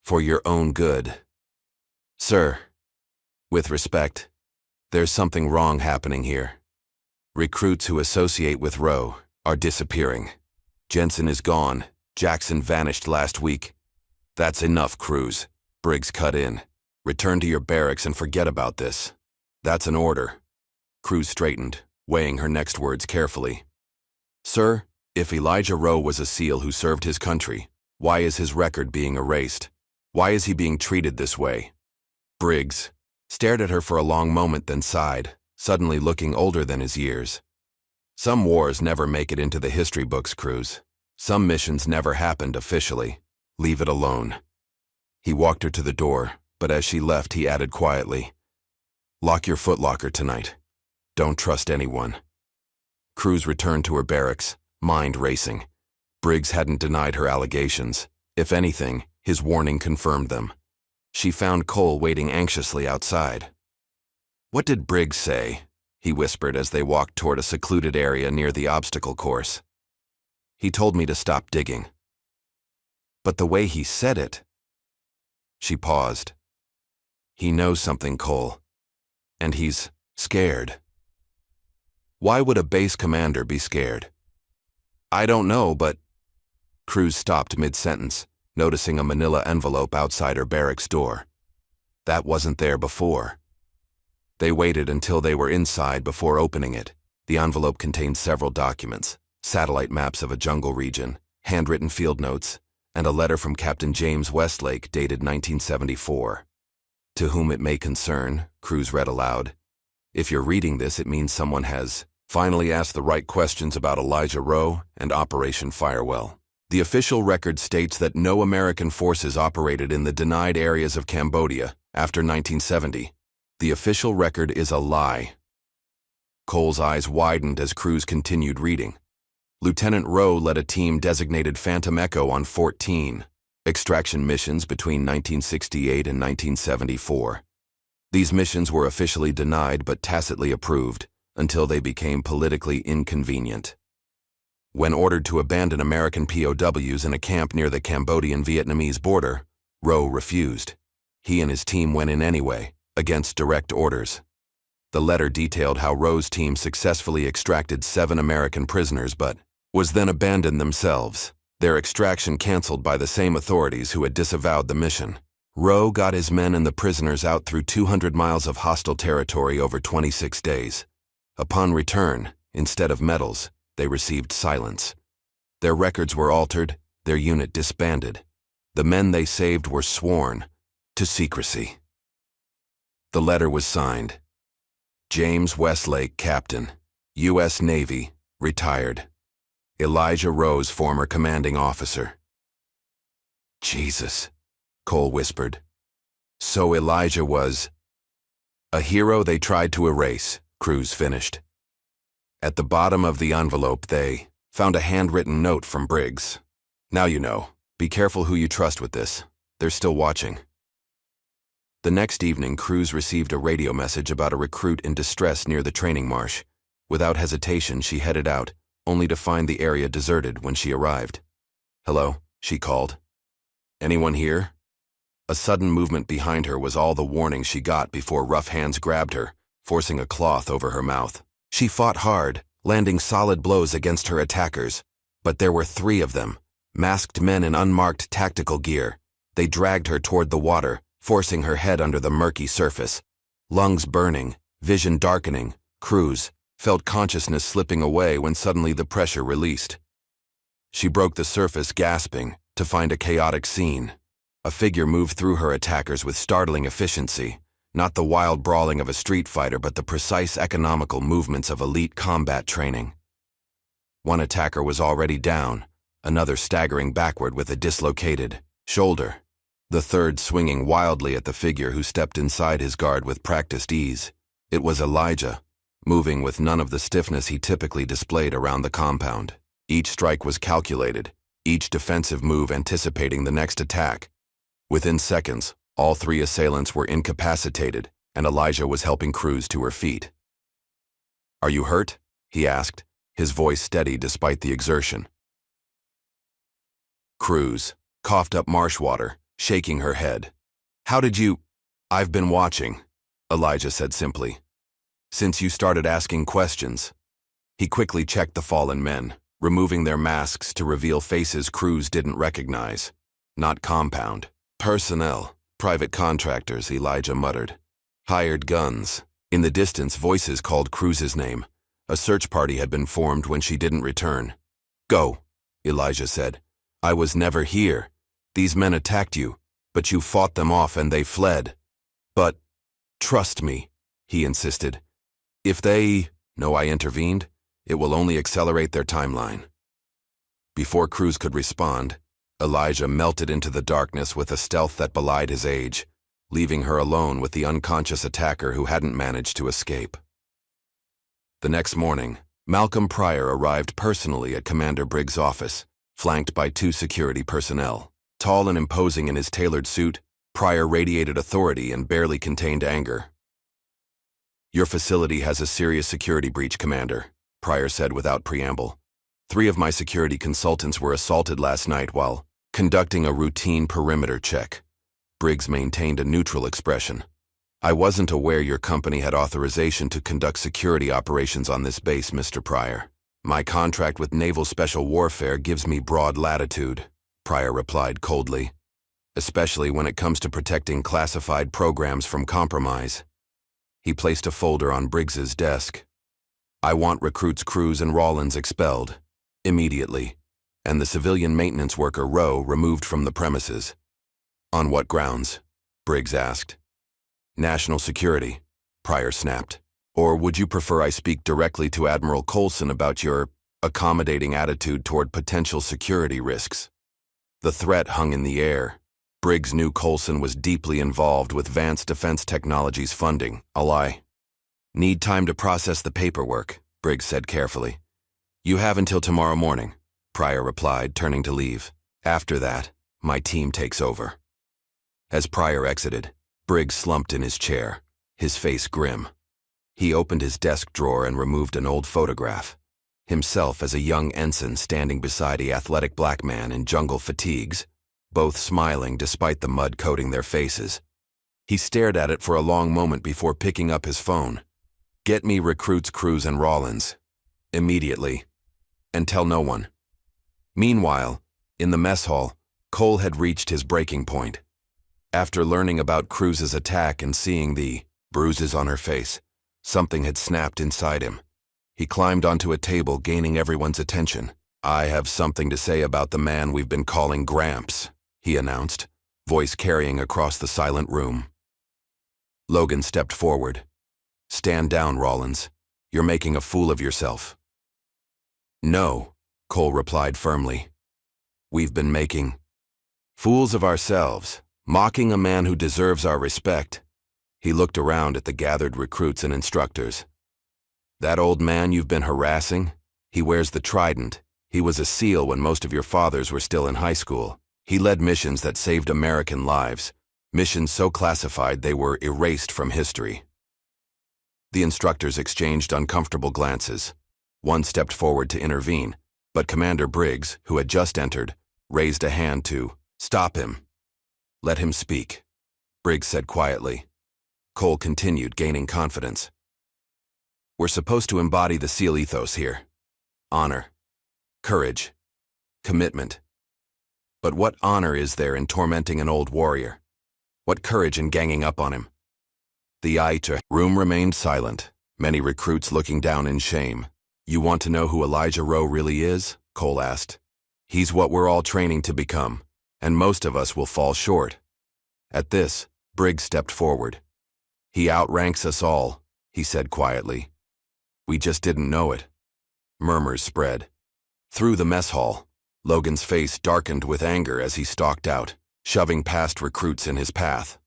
"For your own good. Sir, with respect, there's something wrong happening here. Recruits who associate with Rowe are disappearing. Jensen is gone. Jackson vanished last week." "That's enough, Cruz," Briggs cut in. "Return to your barracks and forget about this. That's an order." Cruz straightened, weighing her next words carefully. "Sir, if Elijah Rowe was a SEAL who served his country, why is his record being erased? Why is he being treated this way?" Briggs stared at her for a long moment, then sighed, suddenly looking older than his years. "Some wars never make it into the history books, Cruz. Some missions never happened officially. Leave it alone." He walked her to the door, but as she left, he added quietly, "Lock your footlocker tonight. Don't trust anyone." Cruz returned to her barracks, mind racing. Briggs hadn't denied her allegations. If anything, his warning confirmed them. She found Cole waiting anxiously outside. "What did Briggs say?" he whispered as they walked toward a secluded area near the obstacle course. "He told me to stop digging." "But the way he said it—" She paused. "He knows something, Cole. And he's scared." "Why would a base commander be scared?" "I don't know, but—" Cruz stopped mid-sentence, noticing a manila envelope outside her barracks door. That wasn't there before. They waited until they were inside before opening it. The envelope contained several documents: satellite maps of a jungle region, handwritten field notes, and a letter from Captain James Westlake dated 1974. "To whom it may concern," Cruz read aloud. "If you're reading this, it means someone has finally asked the right questions about Elijah Rowe and Operation Firewall. The official record states that no American forces operated in the denied areas of Cambodia after 1970. The official record is a lie." Cole's eyes widened as Cruz continued reading. Lieutenant Rowe led a team designated Phantom Echo on 14 extraction missions between 1968 and 1974. These missions were officially denied but tacitly approved until they became politically inconvenient. When ordered to abandon American POWs in a camp near the Cambodian-Vietnamese border, Rowe refused. He and his team went in anyway, against direct orders. The letter detailed how Rowe's team successfully extracted 7 American prisoners but was then abandoned themselves, their extraction canceled by the same authorities who had disavowed the mission. Rowe got his men and the prisoners out through 200 miles of hostile territory over 26 days. Upon return, instead of medals, they received silence. Their records were altered, their unit disbanded. The men they saved were sworn to secrecy. The letter was signed, "James Westlake, Captain, U.S. Navy, retired. Elijah Rowe's former commanding officer." "Jesus," Cole whispered. "So Elijah was a hero they tried to erase," Cruz finished. At the bottom of the envelope, they found a handwritten note from Briggs. "Now you know. Be careful who you trust with this. They're still watching." The next evening, Cruz received a radio message about a recruit in distress near the training marsh. Without hesitation, she headed out, only to find the area deserted when she arrived. "Hello," she called. "Anyone here?" A sudden movement behind her was all the warning she got before rough hands grabbed her, forcing a cloth over her mouth. She fought hard, landing solid blows against her attackers. But there were 3 of them, masked men in unmarked tactical gear. They dragged her toward the water, forcing her head under the murky surface. Lungs burning, vision darkening, Cruz felt consciousness slipping away when suddenly the pressure released. She broke the surface, gasping, to find a chaotic scene. A figure moved through her attackers with startling efficiency, not the wild brawling of a street fighter but the precise economical movements of elite combat training. One attacker was already down, another staggering backward with a dislocated shoulder, the third swinging wildly at the figure who stepped inside his guard with practiced ease. It was Elijah, moving with none of the stiffness he typically displayed around the compound. Each strike was calculated, each defensive move anticipating the next attack. Within seconds, all 3 assailants were incapacitated, and Elijah was helping Cruz to her feet. "Are you hurt?" he asked, his voice steady despite the exertion. Cruz coughed up marshwater, shaking her head. "How did you—" "I've been watching," Elijah said simply. "Since you started asking questions." He quickly checked the fallen men, removing their masks to reveal faces Cruz didn't recognize. "Not compound. Personnel. Private contractors," Elijah muttered. "Hired guns." In the distance, voices called Cruz's name. A search party had been formed when she didn't return. "Go," Elijah said. "I was never here. These men attacked you, but you fought them off and they fled." "But trust me," he insisted. "If they—" "No," I intervened. "It will only accelerate their timeline." Before Cruz could respond, Elijah melted into the darkness with a stealth that belied his age, leaving her alone with the unconscious attacker who hadn't managed to escape. The next morning, Malcolm Pryor arrived personally at Commander Briggs' office, flanked by 2 security personnel. Tall and imposing in his tailored suit, Pryor radiated authority and barely contained anger. "Your facility has a serious security breach, Commander," Pryor said without preamble. 3 of my security consultants were assaulted last night while conducting a routine perimeter check. Briggs maintained a neutral expression. "I wasn't aware your company had authorization to conduct security operations on this base, Mr. Pryor. My contract with Naval Special Warfare gives me broad latitude," Pryor replied coldly, "especially when it comes to protecting classified programs from compromise." He placed a folder on Briggs's desk. "I want recruits Cruz and Rawlins expelled, immediately, and the civilian maintenance worker Rowe removed from the premises." "On what grounds?" Briggs asked. "National security," Pryor snapped. "Or would you prefer I speak directly to Admiral Coulson about your accommodating attitude toward potential security risks?" The threat hung in the air. Briggs knew Coulson was deeply involved with Vance Defense Technologies funding. "I need time to process the paperwork," Briggs said carefully. "You have until tomorrow morning," Pryor replied, turning to leave. "After that, my team takes over." As Pryor exited, Briggs slumped in his chair, his face grim. He opened his desk drawer and removed an old photograph. Himself as a young ensign standing beside an athletic black man in jungle fatigues, both smiling despite the mud coating their faces. He stared at it for a long moment before picking up his phone. "Get me recruits Cruz and Rawlins. Immediately. And tell no one." Meanwhile, in the mess hall, Cole had reached his breaking point. After learning about Cruz's attack and seeing the bruises on her face, something had snapped inside him. He climbed onto a table, gaining everyone's attention. "I have something to say about the man we've been calling Gramps," he announced, voice carrying across the silent room. Logan stepped forward. "Stand down, Rawlins. You're making a fool of yourself." "No," Cole replied firmly. "We've been making fools of ourselves, mocking a man who deserves our respect." He looked around at the gathered recruits and instructors. "That old man you've been harassing? He wears the trident. He was a SEAL when most of your fathers were still in high school. He led missions that saved American lives, missions so classified they were erased from history." The instructors exchanged uncomfortable glances. One stepped forward to intervene, but Commander Briggs, who had just entered, raised a hand to stop him. "Let him speak," Briggs said quietly. Cole continued, gaining confidence. "We're supposed to embody the SEAL ethos here. Honor, courage, commitment. But what honor is there in tormenting an old warrior? What courage in ganging up on him?" The room remained silent, many recruits looking down in shame. "You want to know who Elijah Rowe really is?" Cole asked. "He's what we're all training to become, and most of us will fall short." At this, Briggs stepped forward. "He outranks us all," he said quietly. "We just didn't know it." Murmurs spread. Through the mess hall, Logan's face darkened with anger as he stalked out, shoving past recruits in his path.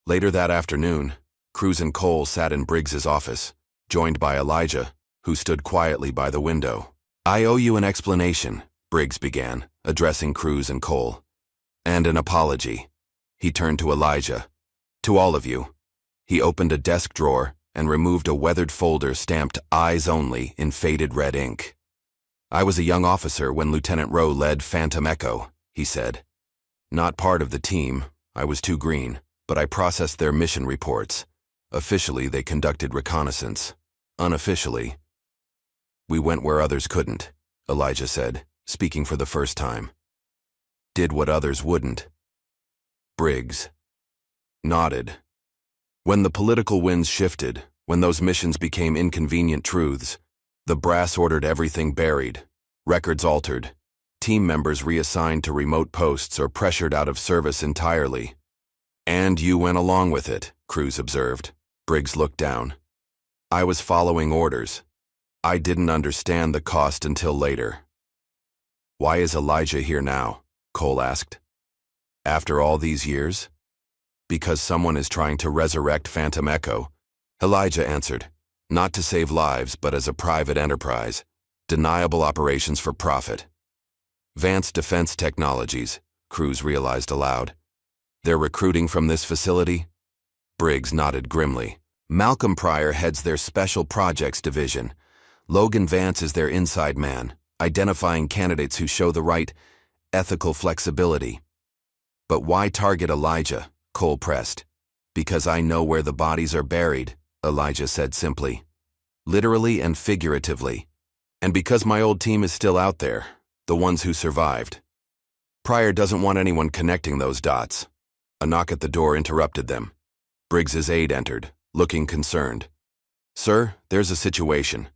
Later that afternoon, Cruz and Cole sat in Briggs's office, joined by Elijah, who stood quietly by the window. "I owe you an explanation," Briggs began, addressing Cruz and Cole. "And an apology." He turned to Elijah. "To all of you." He opened a desk drawer and removed a weathered folder stamped "Eyes Only" in faded red ink. "I was a young officer when Lieutenant Rowe led Phantom Echo," he said. "Not part of the team, I was too green, but I processed their mission reports. Officially, they conducted reconnaissance. Unofficially, we went where others couldn't," Elijah said, speaking for the first time. "Did what others wouldn't." Briggs nodded. When the political winds shifted, when those missions became inconvenient truths, the brass ordered everything buried, records altered, team members reassigned to remote posts or pressured out of service entirely. "And you went along with it," Cruz observed. Briggs looked down. "I was following orders. I didn't understand the cost until later." "Why is Elijah here now?" Cole asked. "After all these years?" "Because someone is trying to resurrect Phantom Echo," Elijah answered. "Not to save lives, but as a private enterprise. Deniable operations for profit." "Advanced defense technologies," Cruz realized aloud. "They're recruiting from this facility?" Briggs nodded grimly. "Malcolm Pryor heads their Special Projects Division. Logan Vance is their inside man, identifying candidates who show the right ethical flexibility." "But why target Elijah?" Cole pressed. "Because I know where the bodies are buried," Elijah said simply. "Literally and figuratively. And because my old team is still out there, the ones who survived. Pryor doesn't want anyone connecting those dots." A knock at the door interrupted them. Briggs's aide entered, looking concerned. "Sir, there's a situation.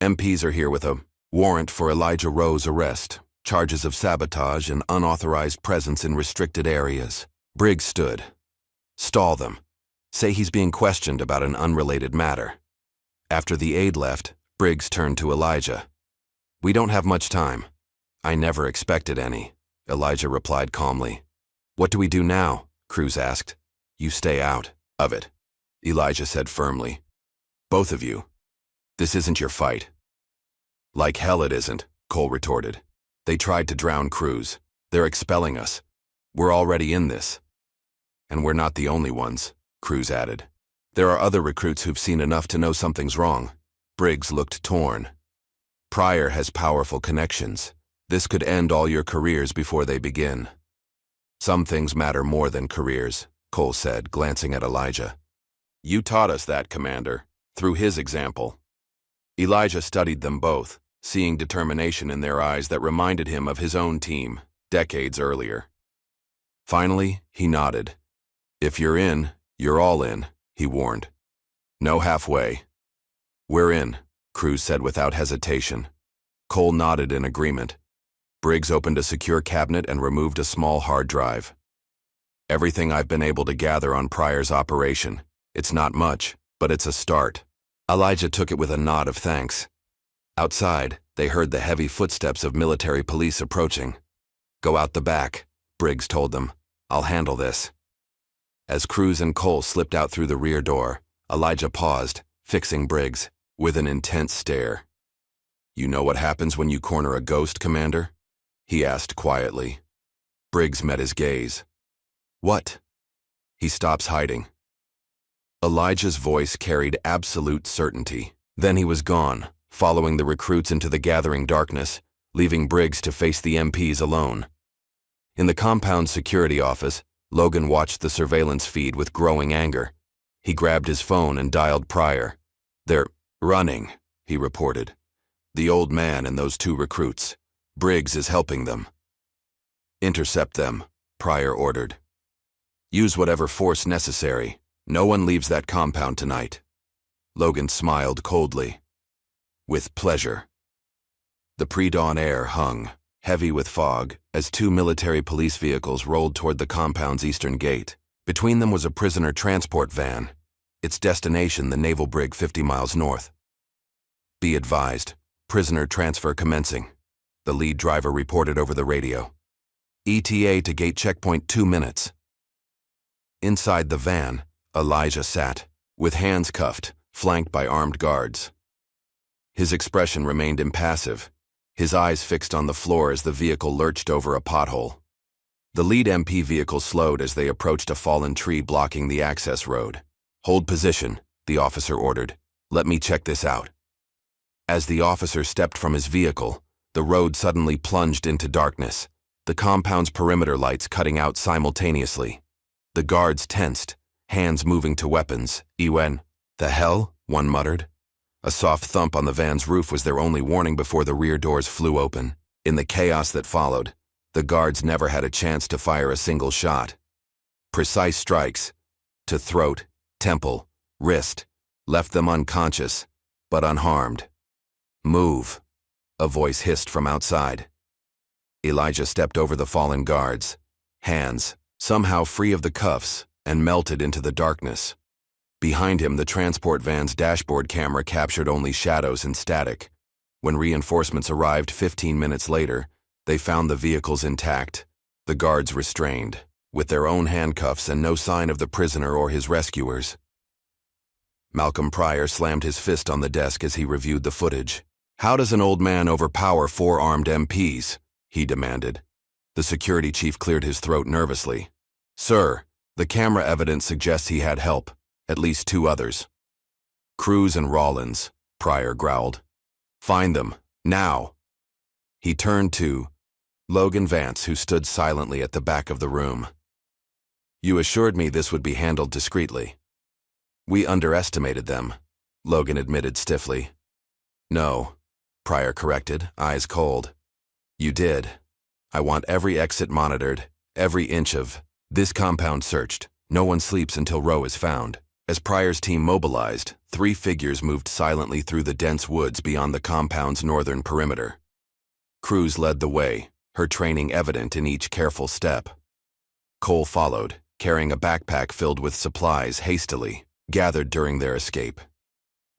MPs are here with a warrant for Elijah Rowe's arrest, charges of sabotage and unauthorized presence in restricted areas." Briggs stood. "Stall them. Say he's being questioned about an unrelated matter." After the aide left, Briggs turned to Elijah. "We don't have much time." "I never expected any," Elijah replied calmly. "What do we do now?" Cruz asked. "You stay out of it," Elijah said firmly. "Both of you. This isn't your fight." "Like hell it isn't," Cole retorted. "They tried to drown Cruz. They're expelling us. We're already in this." "And we're not the only ones," Cruz added. "There are other recruits who've seen enough to know something's wrong." Briggs looked torn. "Pryor has powerful connections. This could end all your careers before they begin." "Some things matter more than careers," Cole said, glancing at Elijah. "You taught us that, Commander, through his example." Elijah studied them both, seeing determination in their eyes that reminded him of his own team, decades earlier. Finally, he nodded. "If you're in, you're all in," he warned. "No halfway." "We're in," Cruz said without hesitation. Cole nodded in agreement. Briggs opened a secure cabinet and removed a small hard drive. "Everything I've been able to gather on Pryor's operation. It's not much, but it's a start." Elijah took it with a nod of thanks. Outside, they heard the heavy footsteps of military police approaching. "Go out the back," Briggs told them. "I'll handle this." As Cruz and Cole slipped out through the rear door, Elijah paused, fixing Briggs, with an intense stare. "You know what happens when you corner a ghost, Commander?" he asked quietly. Briggs met his gaze. "What?" "He stops hiding." Elijah's voice carried absolute certainty. Then he was gone, following the recruits into the gathering darkness, leaving Briggs to face the MPs alone. In the compound security office, Logan watched the surveillance feed with growing anger. He grabbed his phone and dialed Pryor. "They're running," he reported. "The old man and those two recruits. Briggs is helping them." "Intercept them," Pryor ordered. "Use whatever force necessary. No one leaves that compound tonight." Logan smiled coldly. "With pleasure." The pre-dawn air hung, heavy with fog, as two military police vehicles rolled toward the compound's eastern gate. Between them was a prisoner transport van, its destination the naval brig 50 miles north. "Be advised, prisoner transfer commencing," the lead driver reported over the radio. "ETA to gate checkpoint 2 minutes." Inside the van, Elijah sat, with hands cuffed, flanked by armed guards. His expression remained impassive, his eyes fixed on the floor as the vehicle lurched over a pothole. The lead MP vehicle slowed as they approached a fallen tree blocking the access road. "Hold position," the officer ordered. "Let me check this out." As the officer stepped from his vehicle, the road suddenly plunged into darkness, the compound's perimeter lights cutting out simultaneously. The guards tensed, hands moving to weapons. "Ewen, the hell?" one muttered. A soft thump on the van's roof was their only warning before the rear doors flew open. In the chaos that followed, the guards never had a chance to fire a single shot. Precise strikes, to throat, temple, wrist, left them unconscious, but unharmed. "Move," a voice hissed from outside. Elijah stepped over the fallen guards, hands somehow free of the cuffs, and melted into the darkness. Behind him, the transport van's dashboard camera captured only shadows and static. When reinforcements arrived 15 minutes later, they found the vehicles intact, the guards restrained, with their own handcuffs and no sign of the prisoner or his rescuers. Malcolm Pryor slammed his fist on the desk as he reviewed the footage. "How does an old man overpower 4 armed MPs?" he demanded. The security chief cleared his throat nervously. "Sir, the camera evidence suggests he had help, at least 2 others." "Cruz and Rollins," Pryor growled. "Find them, now." He turned to Logan Vance, who stood silently at the back of the room. "You assured me this would be handled discreetly." "We underestimated them," Logan admitted stiffly. "No," Pryor corrected, eyes cold. "You did. I want every exit monitored, every inch of this compound searched. No one sleeps until Roe is found." As Pryor's team mobilized, 3 figures moved silently through the dense woods beyond the compound's northern perimeter. Cruz led the way, her training evident in each careful step. Cole followed, carrying a backpack filled with supplies hastily gathered during their escape.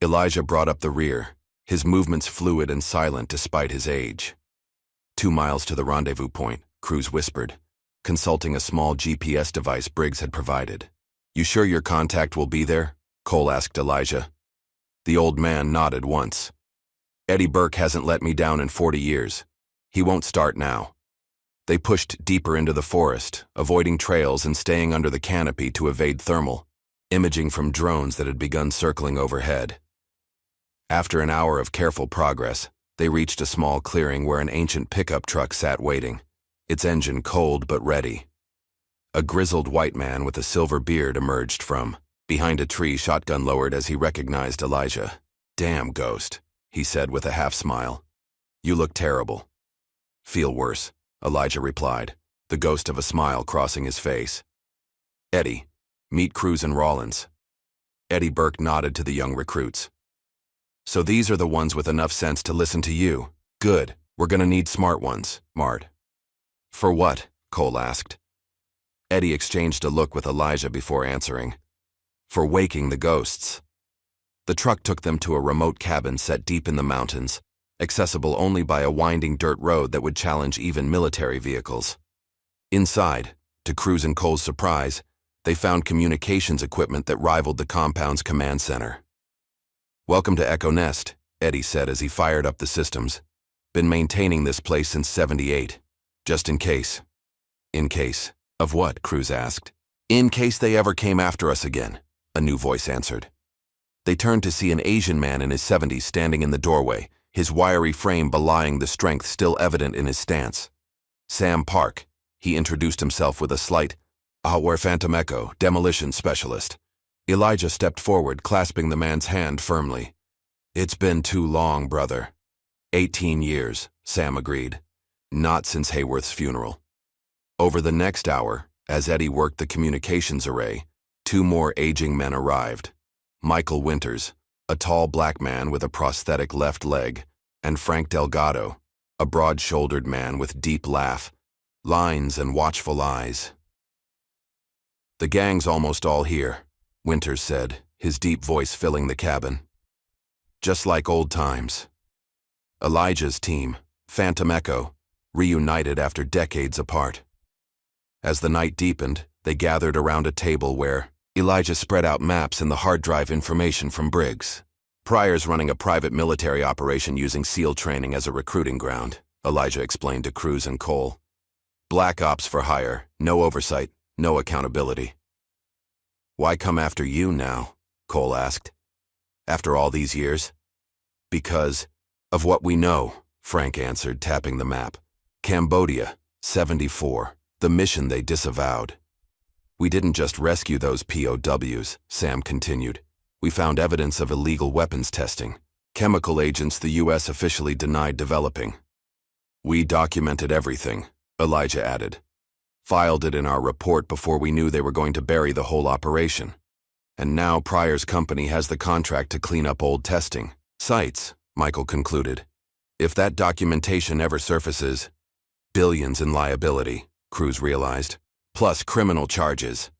Elijah brought up the rear, his movements fluid and silent despite his age. 2 miles to the rendezvous point, Cruz whispered, consulting a small GPS device Briggs had provided. "You sure your contact will be there?" Cole asked Elijah. The old man nodded once. "Eddie Burke hasn't let me down in 40 years. He won't start now." They pushed deeper into the forest, avoiding trails and staying under the canopy to evade thermal imaging from drones that had begun circling overhead. After an hour of careful progress, they reached a small clearing where an ancient pickup truck sat waiting, its engine cold but ready. A grizzled white man with a silver beard emerged from behind a tree, shotgun lowered as he recognized Elijah. "Damn, Ghost," he said with a half-smile. "You look terrible." "Feel worse," Elijah replied, the ghost of a smile crossing his face. "Eddie, meet Cruz and Rollins." Eddie Burke nodded to the young recruits. "So these are the ones with enough sense to listen to you. Good, we're gonna need smart ones, Mart." "For what?" Cole asked. Eddie exchanged a look with Elijah before answering. "For waking the ghosts." The truck took them to a remote cabin set deep in the mountains, accessible only by a winding dirt road that would challenge even military vehicles. Inside, to Cruz and Cole's surprise, they found communications equipment that rivaled the compound's command center. "Welcome to Echo Nest," Eddie said as he fired up the systems. "Been maintaining this place since '78, just in case." "In case of what?" Cruz asked. "In case they ever came after us again," a new voice answered. They turned to see an Asian man in his 70s standing in the doorway, his wiry frame belying the strength still evident in his stance. "Sam Park," he introduced himself with a slight, "We're Phantom Echo, demolition specialist." Elijah stepped forward, clasping the man's hand firmly. "It's been too long, brother." 18 years, Sam agreed. "Not since Hayworth's funeral." Over the next hour, as Eddie worked the communications array, 2 more aging men arrived. Michael Winters, a tall black man with a prosthetic left leg, and Frank Delgado, a broad-shouldered man with deep laugh, lines and watchful eyes. "The gang's almost all here," Winters said, his deep voice filling the cabin. "Just like old times." Elijah's team, Phantom Echo, reunited after decades apart. As the night deepened, they gathered around a table where Elijah spread out maps and the hard drive information from Briggs. "Pryor's running a private military operation using SEAL training as a recruiting ground," Elijah explained to Cruz and Cole. "Black ops for hire, no oversight, no accountability." "Why come after you now?" Cole asked. after all these years? Because of what we know, Frank answered, tapping the map. Cambodia, 74, the mission they disavowed. We didn't just rescue those POWs, Sam continued. We found evidence of illegal weapons testing, chemical agents the U.S. officially denied developing. We documented everything, Elijah added. Filed it in our report before we knew they were going to bury the whole operation. And now Pryor's company has the contract to clean up old testing sites, Michael concluded. If that documentation ever surfaces, billions in liability, Cruz realized, plus criminal charges.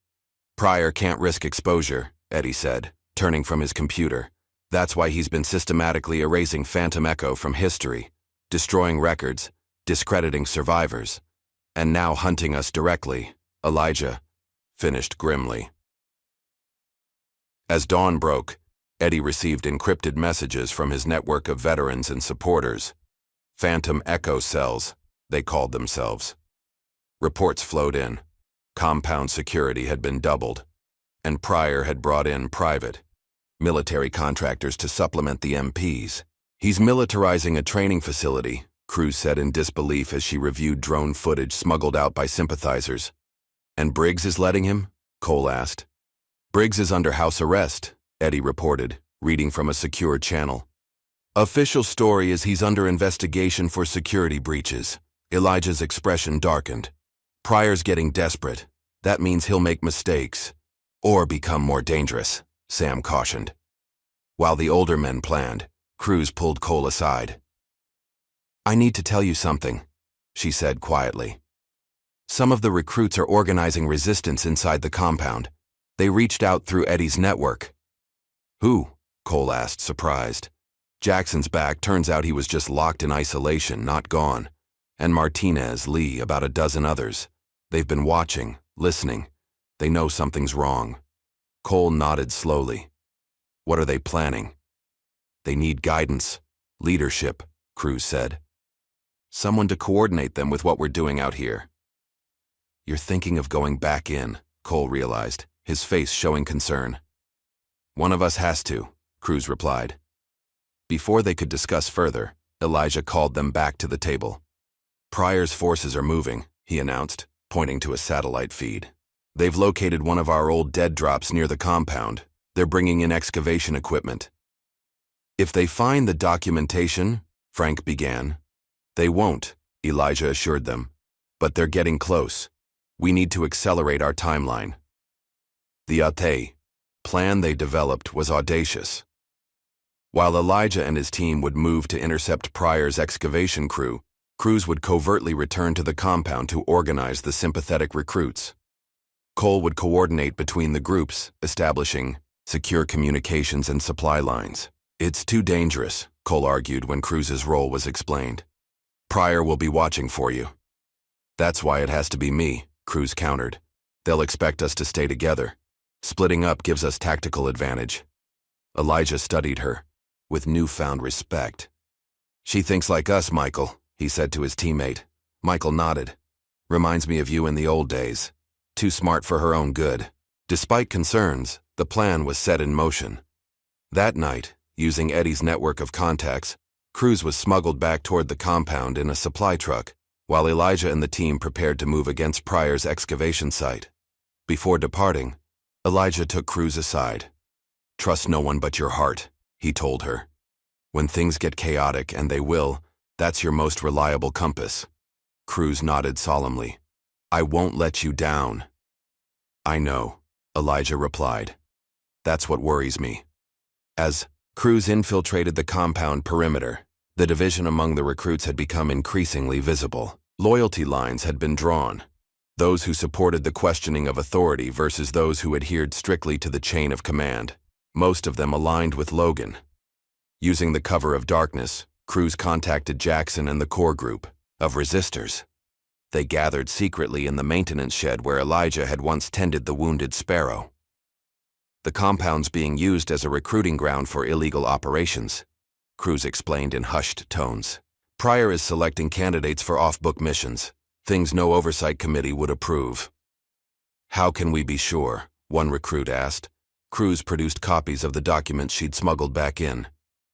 Pryor can't risk exposure, Eddie said, turning from his computer. That's why he's been systematically erasing Phantom Echo from history, destroying records, discrediting survivors, and now hunting us directly, Elijah finished grimly. As dawn broke, Eddie received encrypted messages from his network of veterans and supporters. Phantom Echo cells, they called themselves. Reports flowed in. Compound security had been doubled, and Pryor had brought in private, military contractors to supplement the MPs. He's militarizing a training facility, Cruz said in disbelief as she reviewed drone footage smuggled out by sympathizers. And Briggs is letting him? Cole asked. Briggs is under house arrest, Eddie reported, reading from a secure channel. Official story is he's under investigation for security breaches. Elijah's expression darkened. Pryor's getting desperate. That means he'll make mistakes. Or become more dangerous, Sam cautioned. While the older men planned, Cruz pulled Cole aside. I need to tell you something, she said quietly. Some of the recruits are organizing resistance inside the compound. They reached out through Eddie's network. Who? Cole asked, surprised. Jackson's back. Turns out he was just locked in isolation, not gone. And Martinez, Lee, about a dozen others. They've been watching, listening. They know something's wrong. Cole nodded slowly. What are they planning? They need guidance, leadership, Cruz said. Someone to coordinate them with what we're doing out here. You're thinking of going back in, Cole realized, his face showing concern. One of us has to, Cruz replied. Before they could discuss further, Elijah called them back to the table. Pryor's forces are moving, he announced, pointing to a satellite feed. They've located one of our old dead drops near the compound. They're bringing in excavation equipment. If they find the documentation, Frank began. They won't, Elijah assured them. But they're getting close. We need to accelerate our timeline. The ATE plan they developed was audacious. While Elijah and his team would move to intercept Pryor's excavation crew, Cruz would covertly return to the compound to organize the sympathetic recruits. Cole would coordinate between the groups, establishing secure communications and supply lines. It's too dangerous, Cole argued when Cruz's role was explained. Pryor will be watching for you. That's why it has to be me, Cruz countered. They'll expect us to stay together. Splitting up gives us tactical advantage. Elijah studied her, with newfound respect. She thinks like us, Michael, he said to his teammate. Michael nodded. Reminds me of you in the old days. Too smart for her own good. Despite concerns, the plan was set in motion. That night, using Eddie's network of contacts, Cruz was smuggled back toward the compound in a supply truck, while Elijah and the team prepared to move against Pryor's excavation site. Before departing, Elijah took Cruz aside. Trust no one but your heart, he told her. When things get chaotic, and they will, that's your most reliable compass. Cruz nodded solemnly. I won't let you down. I know, Elijah replied. That's what worries me. As Cruz infiltrated the compound perimeter, the division among the recruits had become increasingly visible. Loyalty lines had been drawn. Those who supported the questioning of authority versus those who adhered strictly to the chain of command. Most of them aligned with Logan. Using the cover of darkness, Cruz contacted Jackson and the core group of resistors. They gathered secretly in the maintenance shed where Elijah had once tended the wounded Sparrow. The compound's being used as a recruiting ground for illegal operations, Cruz explained in hushed tones. Pryor is selecting candidates for off-book missions, things no oversight committee would approve. How can we be sure? One recruit asked. Cruz produced copies of the documents she'd smuggled back in.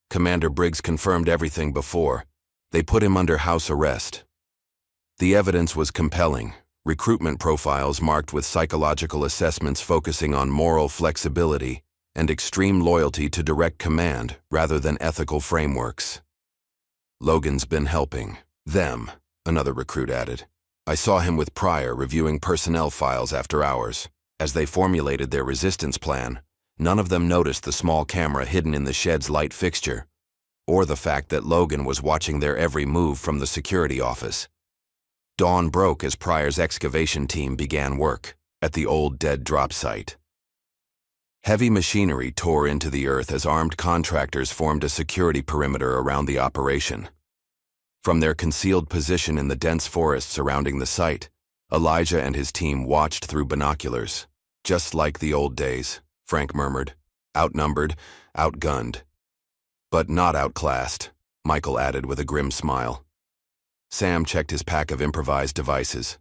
Commander Briggs confirmed everything before. They put him under house arrest. The evidence was compelling. Recruitment profiles marked with psychological assessments focusing on moral flexibility and extreme loyalty to direct command rather than ethical frameworks. Logan's been helping them, another recruit added. I saw him with Pryor reviewing personnel files after hours. As they formulated their resistance plan, none of them noticed the small camera hidden in the shed's light fixture, or the fact that Logan was watching their every move from the security office. Dawn broke as Pryor's excavation team began work at the old dead drop site. Heavy machinery tore into the earth as armed contractors formed a security perimeter around the operation. From their concealed position in the dense forest surrounding the site, Elijah and his team watched through binoculars. Just like the old days, Frank murmured. Outnumbered, outgunned. But not outclassed, Michael added with a grim smile. Sam checked his pack of improvised devices.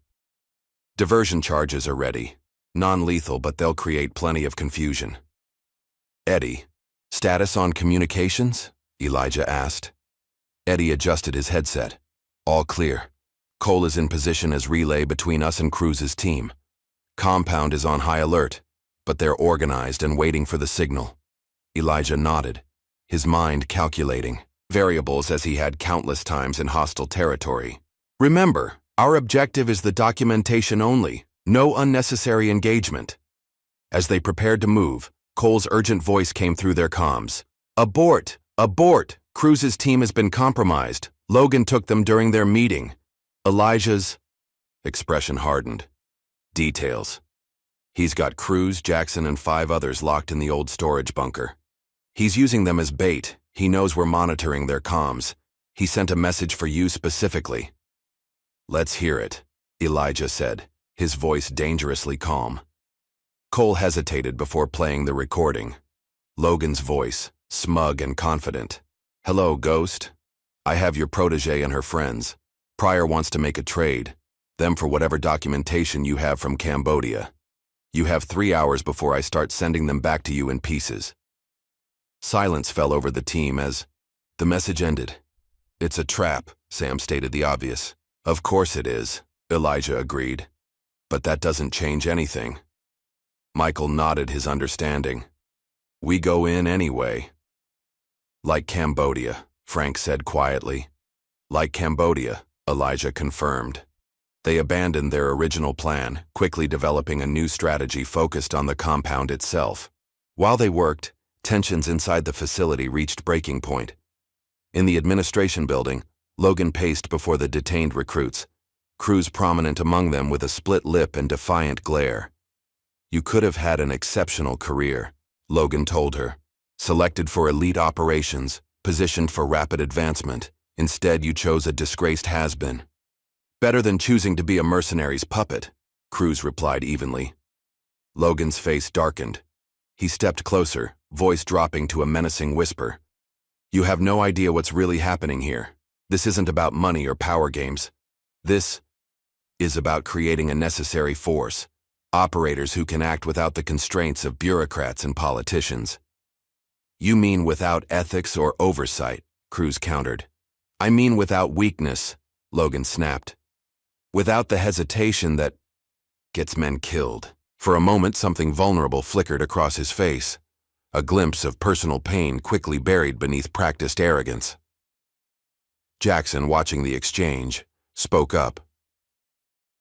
Diversion charges are ready. Non-lethal, but they'll create plenty of confusion. Eddie, status on communications? Elijah asked. Eddie adjusted his headset. All clear. Cole is in position as relay between us and Cruz's team. Compound is on high alert, but they're organized and waiting for the signal. Elijah nodded, his mind calculating variables as he had countless times in hostile territory. Remember, our objective is the documentation only, no unnecessary engagement. As they prepared to move, Cole's urgent voice came through their comms. Abort! Abort! Cruz's team has been compromised. Logan took them during their meeting. Elijah's expression hardened. Details. He's got Cruz, Jackson, and 5 others locked in the old storage bunker. He's using them as bait. He knows we're monitoring their comms. He sent a message for you specifically. Let's hear it, Elijah said, his voice dangerously calm. Cole hesitated before playing the recording. Logan's voice, smug and confident. Hello, Ghost. I have your protege and her friends. Pryor wants to make a trade, them for whatever documentation you have from Cambodia. You have 3 hours before I start sending them back to you in pieces. Silence fell over the team as the message ended. It's a trap, Sam stated the obvious. Of course it is, Elijah agreed. But that doesn't change anything. Michael nodded his understanding. We go in anyway. Like Cambodia, Frank said quietly. Like Cambodia, Elijah confirmed. They abandoned their original plan, quickly developing a new strategy focused on the compound itself. While they worked, tensions inside the facility reached breaking point. In the administration building, Logan paced before the detained recruits, Cruz prominent among them with a split lip and defiant glare. You could have had an exceptional career, Logan told her. Selected for elite operations, positioned for rapid advancement. Instead, you chose a disgraced has-been. Better than choosing to be a mercenary's puppet, Cruz replied evenly. Logan's face darkened. He stepped closer, voice dropping to a menacing whisper. You have no idea what's really happening here. This isn't about money or power games. This is about creating a necessary force, operators who can act without the constraints of bureaucrats and politicians. You mean without ethics or oversight, Cruz countered. I mean without weakness, Logan snapped. Without the hesitation that gets men killed. For a moment, something vulnerable flickered across his face, a glimpse of personal pain quickly buried beneath practiced arrogance. Jackson, watching the exchange, spoke up.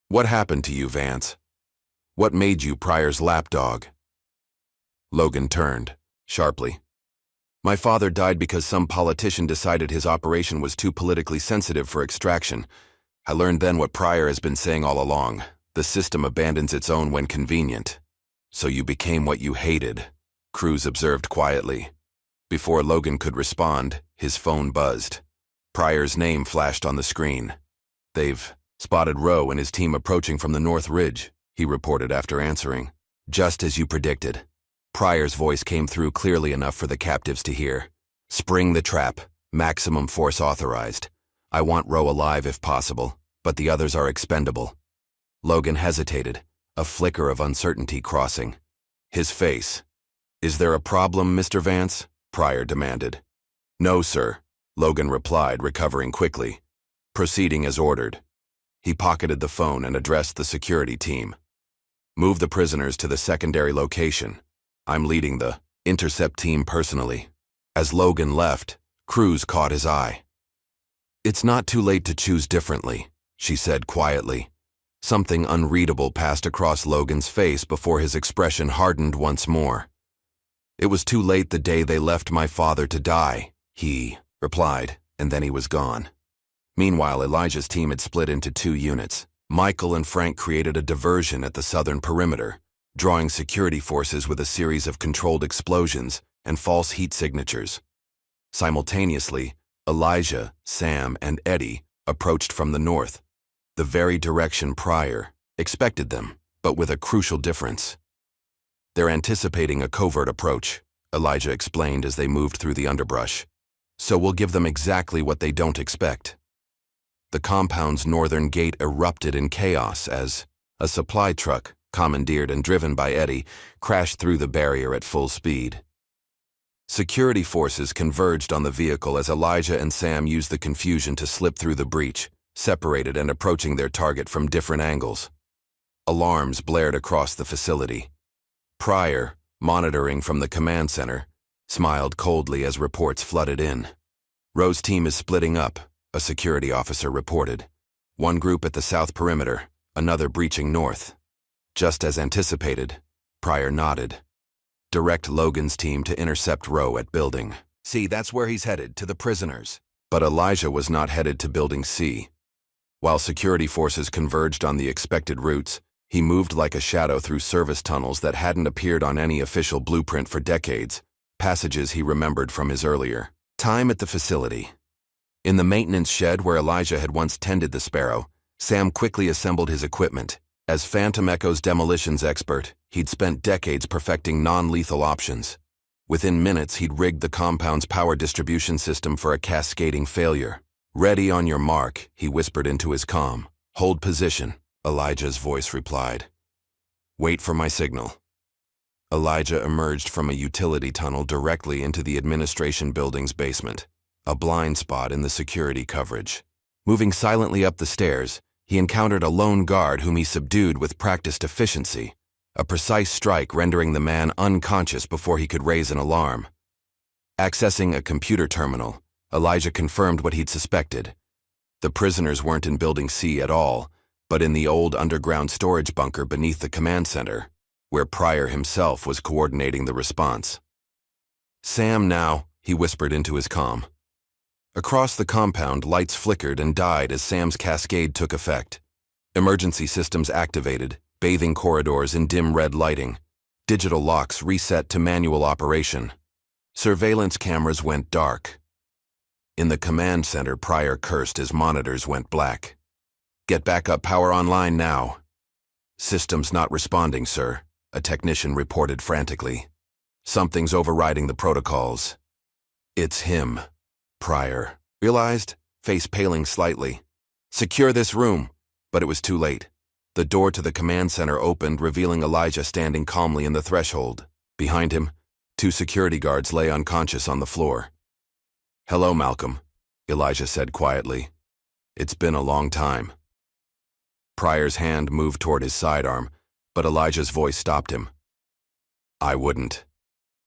What happened to you, Vance? What made you Pryor's lapdog? Logan turned, sharply. My father died because some politician decided his operation was too politically sensitive for extraction. I learned then what Pryor has been saying all along. The system abandons its own when convenient. So you became what you hated, Cruz observed quietly. Before Logan could respond, his phone buzzed. Pryor's name flashed on the screen. They've spotted Rowe and his team approaching from the North Ridge, he reported after answering. Just as you predicted. Pryor's voice came through clearly enough for the captives to hear. Spring the trap. Maximum force authorized. I want Rowe alive if possible, but the others are expendable. Logan hesitated, a flicker of uncertainty crossing his face. "Is there a problem, Mr. Vance?" Pryor demanded. "No, sir," Logan replied, recovering quickly. Proceeding as ordered. He pocketed the phone and addressed the security team. "Move the prisoners to the secondary location. I'm leading the intercept team personally." As Logan left, Cruz caught his eye. "It's not too late to choose differently," she said quietly. Something unreadable passed across Logan's face before his expression hardened once more. "It was too late the day they left my father to die," he replied, and then he was gone. Meanwhile, Elijah's team had split into 2 units. Michael and Frank created a diversion at the southern perimeter, drawing security forces with a series of controlled explosions and false heat signatures. Simultaneously, Elijah, Sam, and Eddie approached from the north, the very direction Pryor expected them, but with a crucial difference. "They're anticipating a covert approach," Elijah explained as they moved through the underbrush. "So we'll give them exactly what they don't expect." The compound's northern gate erupted in chaos as a supply truck, commandeered and driven by Eddie, crashed through the barrier at full speed. Security forces converged on the vehicle as Elijah and Sam used the confusion to slip through the breach, separated and approaching their target from different angles. Alarms blared across the facility. Pryor, monitoring from the command center, smiled coldly as reports flooded in. "Rowe's team is splitting up," a security officer reported. "One group at the south perimeter, another breaching north." "Just as anticipated," Pryor nodded. "Direct Logan's team to intercept Rowe at Building C. That's where he's headed, to the prisoners." But Elijah was not headed to Building C. While security forces converged on the expected routes, he moved like a shadow through service tunnels that hadn't appeared on any official blueprint for decades, passages he remembered from his earlier time at the facility. In the maintenance shed where Elijah had once tended the Sparrow, Sam quickly assembled his equipment. As Phantom Echo's demolitions expert, he'd spent decades perfecting non-lethal options. Within minutes, he'd rigged the compound's power distribution system for a cascading failure. "Ready on your mark," he whispered into his comm. "Hold position," Elijah's voice replied. "Wait for my signal." Elijah emerged from a utility tunnel directly into the administration building's basement, a blind spot in the security coverage. Moving silently up the stairs, he encountered a lone guard whom he subdued with practiced efficiency, a precise strike rendering the man unconscious before he could raise an alarm. Accessing a computer terminal, Elijah confirmed what he'd suspected. The prisoners weren't in Building C at all, but in the old underground storage bunker beneath the command center, where Pryor himself was coordinating the response. "Sam now," he whispered into his comm. Across the compound, lights flickered and died as Sam's cascade took effect. Emergency systems activated, bathing corridors in dim red lighting. Digital locks reset to manual operation. Surveillance cameras went dark. In the command center, Pryor cursed as monitors went black. "Get backup power online now." "Systems not responding, sir," a technician reported frantically. "Something's overriding the protocols." "It's him," Pryor realized, face paling slightly. "Secure this room," but it was too late. The door to the command center opened, revealing Elijah standing calmly in the threshold. Behind him, 2 security guards lay unconscious on the floor. "Hello, Malcolm," Elijah said quietly. "It's been a long time." Pryor's hand moved toward his sidearm, but Elijah's voice stopped him. "I wouldn't.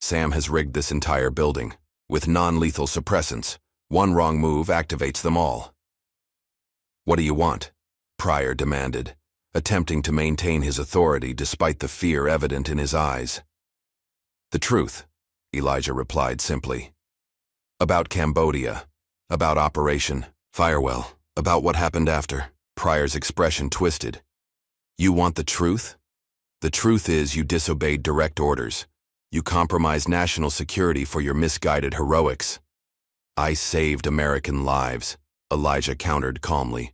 Sam has rigged this entire building, with non-lethal suppressants. One wrong move activates them all." "What do you want?" Pryor demanded, attempting to maintain his authority despite the fear evident in his eyes. "The truth," Elijah replied simply. "About Cambodia, about Operation Firewall, about what happened after." Pryor's expression twisted. "You want the truth? The truth is you disobeyed direct orders. You compromised national security for your misguided heroics." "I saved American lives," Elijah countered calmly.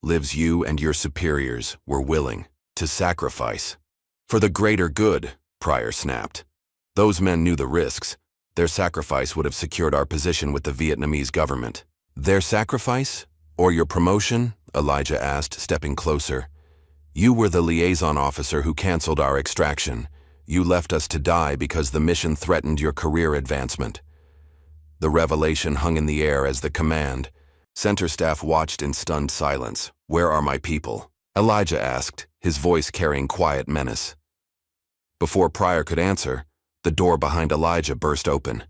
"Lives you and your superiors were willing to sacrifice." "For the greater good," Pryor snapped. "Those men knew the risks. Their sacrifice would have secured our position with the Vietnamese government." "Their sacrifice? Or your promotion?" Elijah asked, stepping closer. "You were the liaison officer who canceled our extraction. You left us to die because the mission threatened your career advancement. The revelation hung in the air as the command. Center staff watched in stunned silence. Where are my people? Elijah asked, his voice carrying quiet menace. Before Pryor could answer, the door behind Elijah burst open.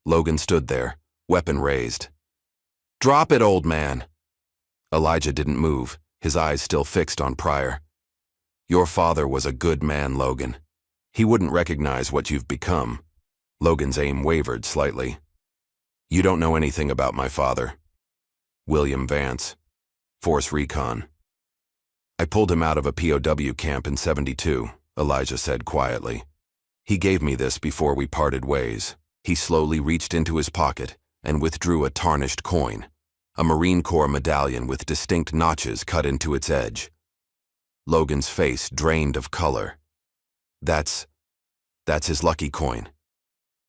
Logan stood there, weapon raised. Drop it, old man! Elijah didn't move, his eyes still fixed on Pryor. Your father was a good man, Logan. He wouldn't recognize what you've become. Logan's aim wavered slightly. You don't know anything about my father. William Vance, Force Recon. I pulled him out of a POW camp in '72, Elijah said quietly. He gave me this before we parted ways. He slowly reached into his pocket and withdrew a tarnished coin, a Marine Corps medallion with distinct notches cut into its edge. Logan's face drained of color. That's his lucky coin.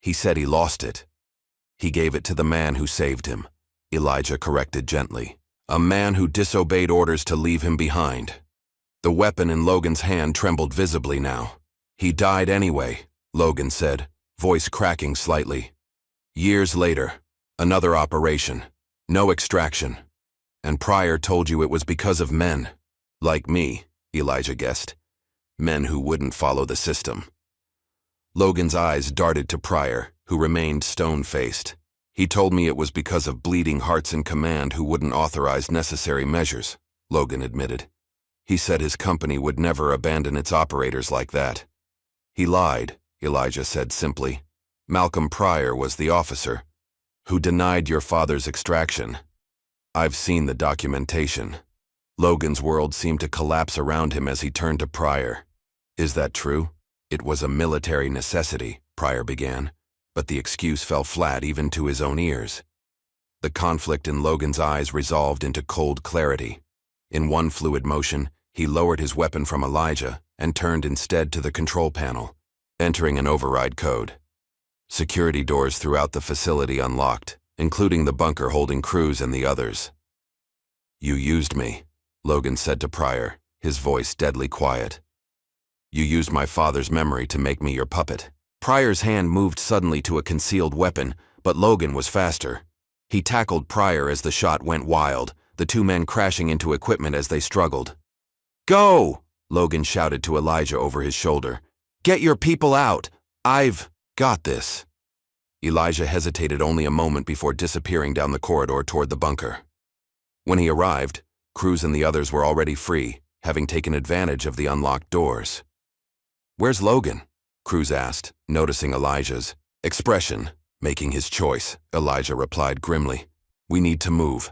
He said he lost it. He gave it to the man who saved him, Elijah corrected gently. A man who disobeyed orders to leave him behind. The weapon in Logan's hand trembled visibly now. He died anyway, Logan said, voice cracking slightly. Years later, another operation, no extraction. And Pryor told you it was because of men. Like me, Elijah guessed. Men who wouldn't follow the system. Logan's eyes darted to Pryor, who remained stone-faced. He told me it was because of bleeding hearts in command who wouldn't authorize necessary measures, Logan admitted. He said his company would never abandon its operators like that. He lied, Elijah said simply. Malcolm Pryor was the officer who denied your father's extraction. I've seen the documentation. Logan's world seemed to collapse around him as he turned to Pryor. Is that true? It was a military necessity, Pryor began, but the excuse fell flat even to his own ears. The conflict in Logan's eyes resolved into cold clarity. In one fluid motion, he lowered his weapon from Elijah and turned instead to the control panel, entering an override code. Security doors throughout the facility unlocked, including the bunker holding Cruz and the others. You used me, Logan said to Pryor, his voice deadly quiet. You used my father's memory to make me your puppet. Pryor's hand moved suddenly to a concealed weapon, but Logan was faster. He tackled Pryor as the shot went wild, the two men crashing into equipment as they struggled. Go! Logan shouted to Elijah over his shoulder. Get your people out! I've got this. Elijah hesitated only a moment before disappearing down the corridor toward the bunker. When he arrived, Cruz and the others were already free, having taken advantage of the unlocked doors. Where's Logan? Cruz asked, noticing Elijah's expression. Making his choice, Elijah replied grimly. We need to move.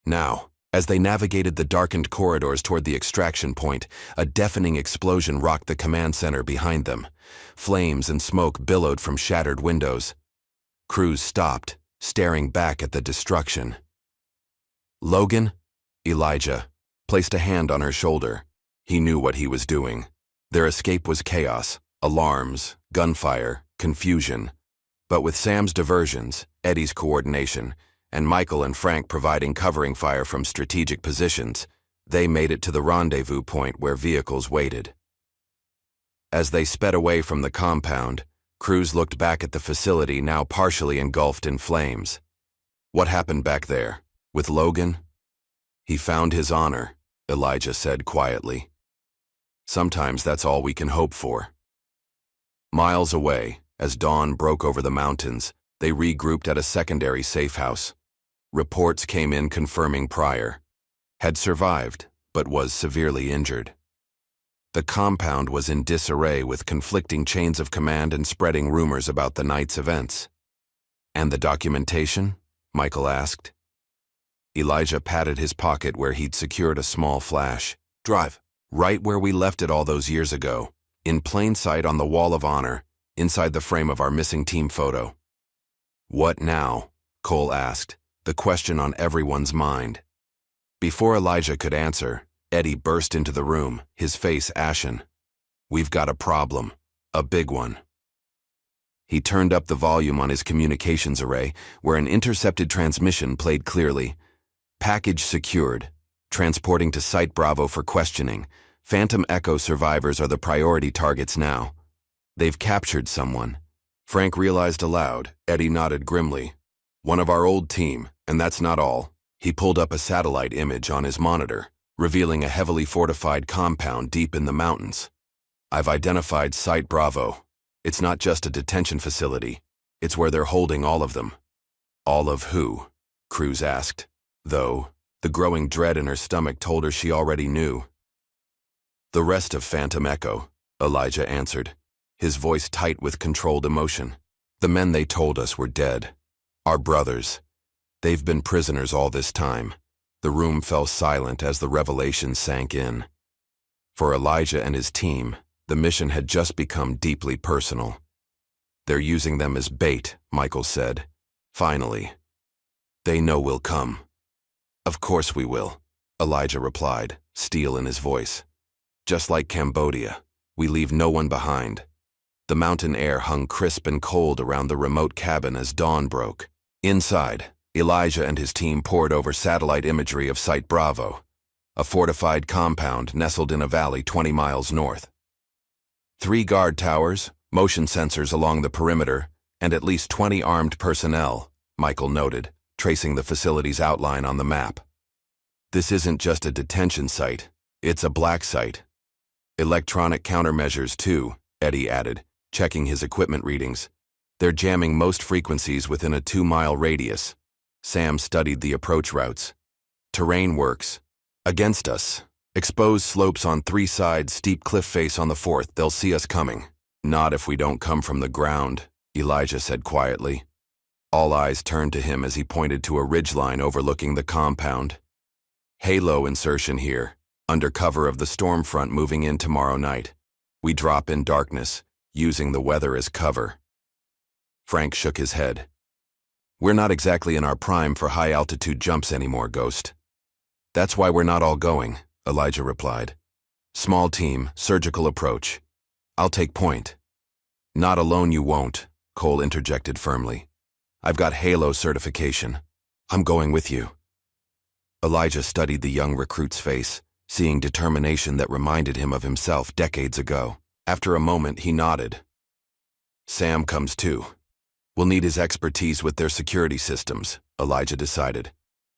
Now, as they navigated the darkened corridors toward the extraction point, a deafening explosion rocked the command center behind them. Flames and smoke billowed from shattered windows. Cruz stopped, staring back at the destruction. Logan? Elijah placed a hand on her shoulder. He knew what he was doing. Their escape was chaos, alarms, gunfire, confusion. But with Sam's diversions, Eddie's coordination, and Michael and Frank providing covering fire from strategic positions, they made it to the rendezvous point where vehicles waited. As they sped away from the compound, Cruz looked back at the facility now partially engulfed in flames. What happened back there? With Logan? He found his honor, Elijah said quietly. Sometimes that's all we can hope for. Miles away, as dawn broke over the mountains, they regrouped at a secondary safe house. Reports came in confirming Pryor had survived, but was severely injured. The compound was in disarray with conflicting chains of command and spreading rumors about the night's events. And the documentation? Michael asked. Elijah patted his pocket where he'd secured a small flash drive, right where we left it all those years ago, in plain sight on the wall of honor, inside the frame of our missing team photo. What now? Cole asked, the question on everyone's mind. Before Elijah could answer, Eddie burst into the room, his face ashen. We've got a problem, a big one. He turned up the volume on his communications array, where an intercepted transmission played clearly. Package secured. Transporting to Site Bravo for questioning. Phantom Echo survivors are the priority targets now. They've captured someone. Frank realized aloud. Eddie nodded grimly. One of our old team, and that's not all. He pulled up a satellite image on his monitor, revealing a heavily fortified compound deep in the mountains. I've identified Site Bravo. It's not just a detention facility. It's where they're holding all of them. All of who? Cruz asked, though the growing dread in her stomach told her she already knew. The rest of Phantom Echo, Elijah answered, his voice tight with controlled emotion. The men they told us were dead. Our brothers. They've been prisoners all this time. The room fell silent as the revelation sank in. For Elijah and his team, the mission had just become deeply personal. They're using them as bait, Michael said. Finally. They know we'll come. Of course we will, Elijah replied, steel in his voice. Just like Cambodia, we leave no one behind. The mountain air hung crisp and cold around the remote cabin as dawn broke. Inside, Elijah and his team pored over satellite imagery of Site Bravo, a fortified compound nestled in a valley 20 miles north. 3 guard towers, motion sensors along the perimeter, and at least 20 armed personnel, Michael noted, tracing the facility's outline on the map. This isn't just a detention site, it's a black site. Electronic countermeasures too, Eddie added, checking his equipment readings. They're jamming most frequencies within a 2-mile radius. Sam studied the approach routes. Terrain works. Against us. Exposed slopes on 3 sides, steep cliff face on the 4th. They'll see us coming. Not if we don't come from the ground, Elijah said quietly. All eyes turned to him as he pointed to a ridgeline overlooking the compound. Halo insertion here, under cover of the storm front moving in tomorrow night. We drop in darkness, using the weather as cover. Frank shook his head. We're not exactly in our prime for high-altitude jumps anymore, Ghost. That's why we're not all going, Elijah replied. Small team, surgical approach. I'll take point. Not alone you won't, Cole interjected firmly. I've got Halo certification. I'm going with you. Elijah studied the young recruit's face, seeing determination that reminded him of himself decades ago. After a moment, he nodded. Sam comes too. We'll need his expertise with their security systems, Elijah decided.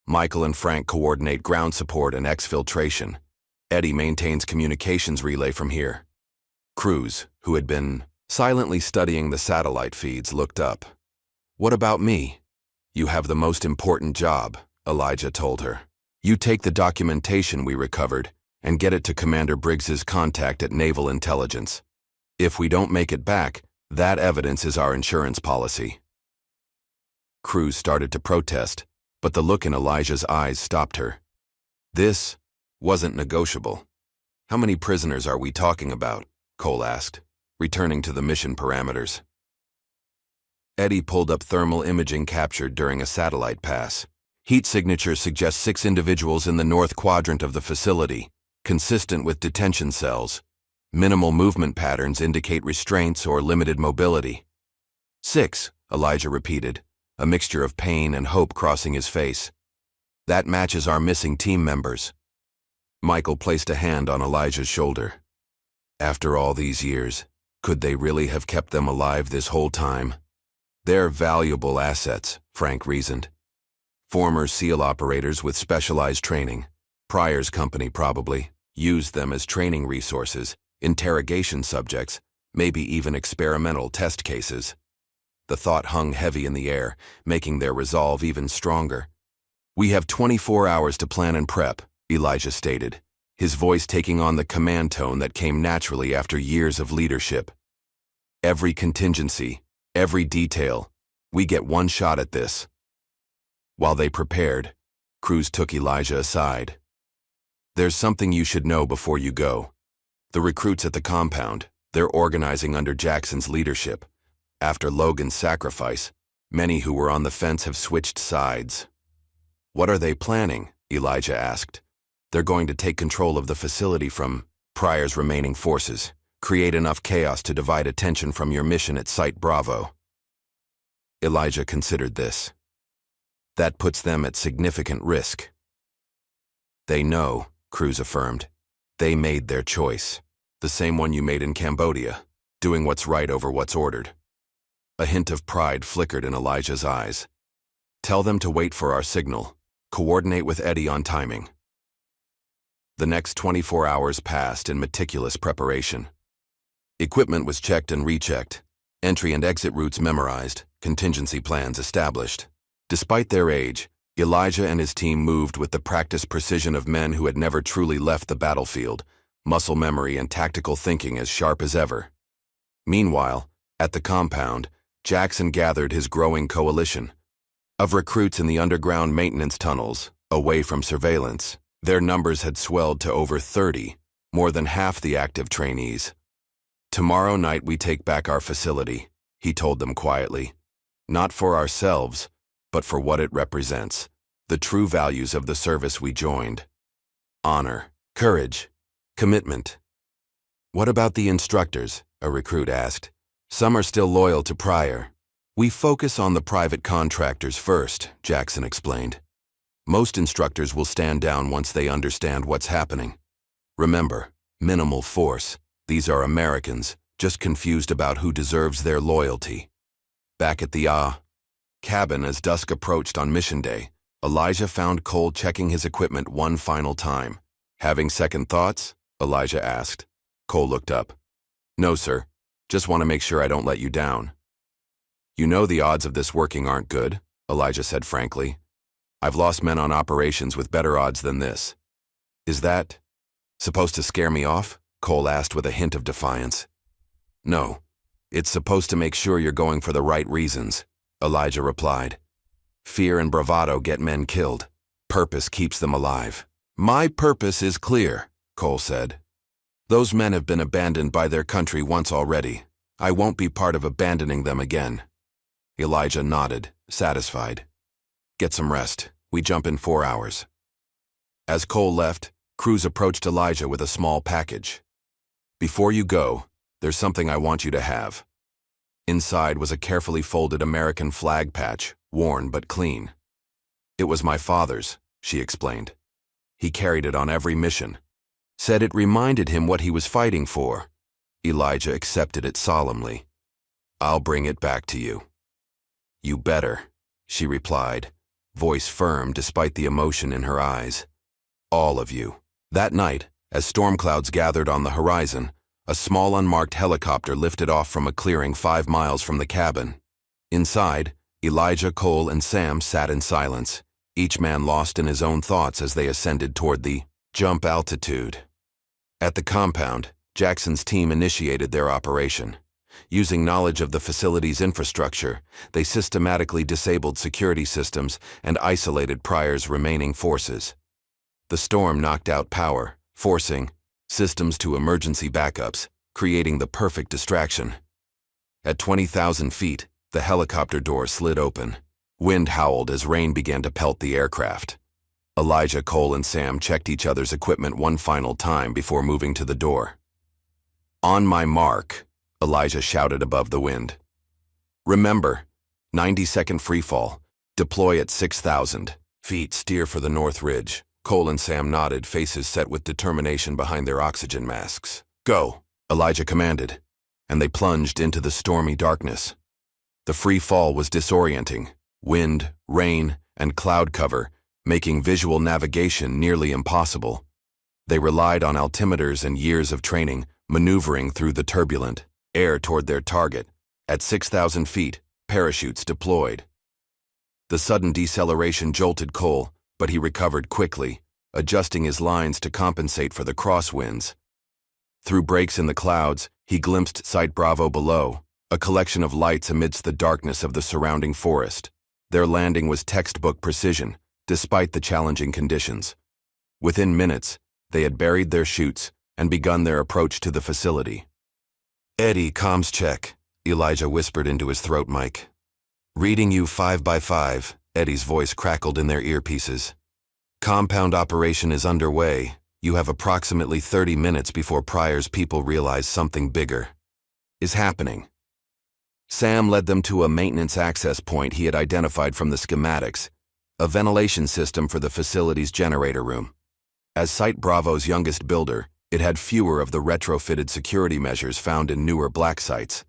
Michael and Frank coordinate ground support and exfiltration. Eddie maintains communications relay from here. Cruz, who had been silently studying the satellite feeds, looked up. What about me? You have the most important job, Elijah told her. You take the documentation we recovered and get it to Commander Briggs's contact at Naval Intelligence. If we don't make it back, that evidence is our insurance policy. Cruz started to protest, but the look in Elijah's eyes stopped her. This wasn't negotiable. How many prisoners are we talking about? Cole asked, returning to the mission parameters. Eddie pulled up thermal imaging captured during a satellite pass. Heat signatures suggest 6 individuals in the north quadrant of the facility, consistent with detention cells. Minimal movement patterns indicate restraints or limited mobility. 6, Elijah repeated, a mixture of pain and hope crossing his face. That matches our missing team members. Michael placed a hand on Elijah's shoulder. After all these years, could they really have kept them alive this whole time? They're valuable assets, Frank reasoned. Former SEAL operators with specialized training, Pryor's company probably, used them as training resources, interrogation subjects, maybe even experimental test cases. The thought hung heavy in the air, making their resolve even stronger. We have 24 hours to plan and prep, Elijah stated, his voice taking on the command tone that came naturally after years of leadership. Every contingency, every detail, we get one shot at this. While they prepared, Cruz took Elijah aside. There's something you should know before you go. The recruits at the compound, they're organizing under Jackson's leadership. After Logan's sacrifice, many who were on the fence have switched sides. What are they planning? Elijah asked. They're going to take control of the facility from Pryor's remaining forces, create enough chaos to divide attention from your mission at Site Bravo. Elijah considered this. That puts them at significant risk. They know, Cruz affirmed. They made their choice. The same one you made in Cambodia. doing what's right over what's ordered. A hint of pride flickered in Elijah's eyes. Tell them to wait for our signal. Coordinate with Eddie on timing. The next 24 hours passed in meticulous preparation. Equipment was checked and rechecked, entry and exit routes memorized, contingency plans established. Despite their age, Elijah and his team moved with the practiced precision of men who had never truly left the battlefield, muscle memory and tactical thinking as sharp as ever. Meanwhile, at the compound, Jackson gathered his growing coalition of recruits in the underground maintenance tunnels, away from surveillance. Their numbers had swelled to over 30, more than half the active trainees. Tomorrow night we take back our facility, he told them quietly. Not for ourselves, but for what it represents, the true values of the service we joined. Honor, courage, commitment. What about the instructors? A recruit asked. Some are still loyal to Pryor. We focus on the private contractors first, Jackson explained. Most instructors will stand down once they understand what's happening. Remember, minimal force. These are Americans, just confused about who deserves their loyalty. Back at the cabin as dusk approached on mission day, Elijah found Cole checking his equipment one final time. Having second thoughts? Elijah asked. Cole looked up. No, sir. Just want to make sure I don't let you down. You know the odds of this working aren't good, Elijah said frankly. I've lost men on operations with better odds than this. Is that supposed to scare me off? Cole asked with a hint of defiance. No, it's supposed to make sure you're going for the right reasons, Elijah replied. Fear and bravado get men killed. Purpose keeps them alive. My purpose is clear, Cole said. Those men have been abandoned by their country once already. I won't be part of abandoning them again. Elijah nodded, satisfied. Get some rest. We jump in 4 hours. As Cole left, Cruz approached Elijah with a small package. Before you go, there's something I want you to have. Inside was a carefully folded American flag patch, worn but clean. It was my father's, she explained. He carried it on every mission. Said it reminded him what he was fighting for. Elijah accepted it solemnly. I'll bring it back to you. You better, she replied, voice firm despite the emotion in her eyes. All of you. That night, as storm clouds gathered on the horizon, a small unmarked helicopter lifted off from a clearing 5 miles from the cabin. Inside, Elijah, Cole, and Sam sat in silence, each man lost in his own thoughts as they ascended toward the jump altitude. At the compound, Jackson's team initiated their operation. Using knowledge of the facility's infrastructure, they systematically disabled security systems and isolated Pryor's remaining forces. The storm knocked out power, forcing systems to emergency backups, creating the perfect distraction. At 20,000 feet, the helicopter door slid open. Wind howled as rain began to pelt the aircraft. Elijah, Cole, and Sam checked each other's equipment one final time before moving to the door. On my mark, Elijah shouted above the wind. Remember, 90-second freefall. Deploy at 6,000 feet. Steer for the North Ridge. Cole and Sam nodded, faces set with determination behind their oxygen masks. Go, Elijah commanded, and they plunged into the stormy darkness. The free fall was disorienting. Wind, rain, and cloud cover, making visual navigation nearly impossible. They relied on altimeters and years of training, maneuvering through the turbulent air toward their target. At 6,000 feet, parachutes deployed. The sudden deceleration jolted Cole, but he recovered quickly, adjusting his lines to compensate for the crosswinds. Through breaks in the clouds, he glimpsed Site Bravo below, a collection of lights amidst the darkness of the surrounding forest. Their landing was textbook precision, despite the challenging conditions. Within minutes, they had buried their chutes and begun their approach to the facility. Eddie, comms check, Elijah whispered into his throat mic. Reading you 5 by 5, Eddie's voice crackled in their earpieces. Compound operation is underway. You have approximately 30 minutes before Pryor's people realize something bigger is happening. Sam led them to a maintenance access point he had identified from the schematics, a ventilation system for the facility's generator room. As Site Bravo's youngest builder, It had fewer of the retrofitted security measures found in newer black sites.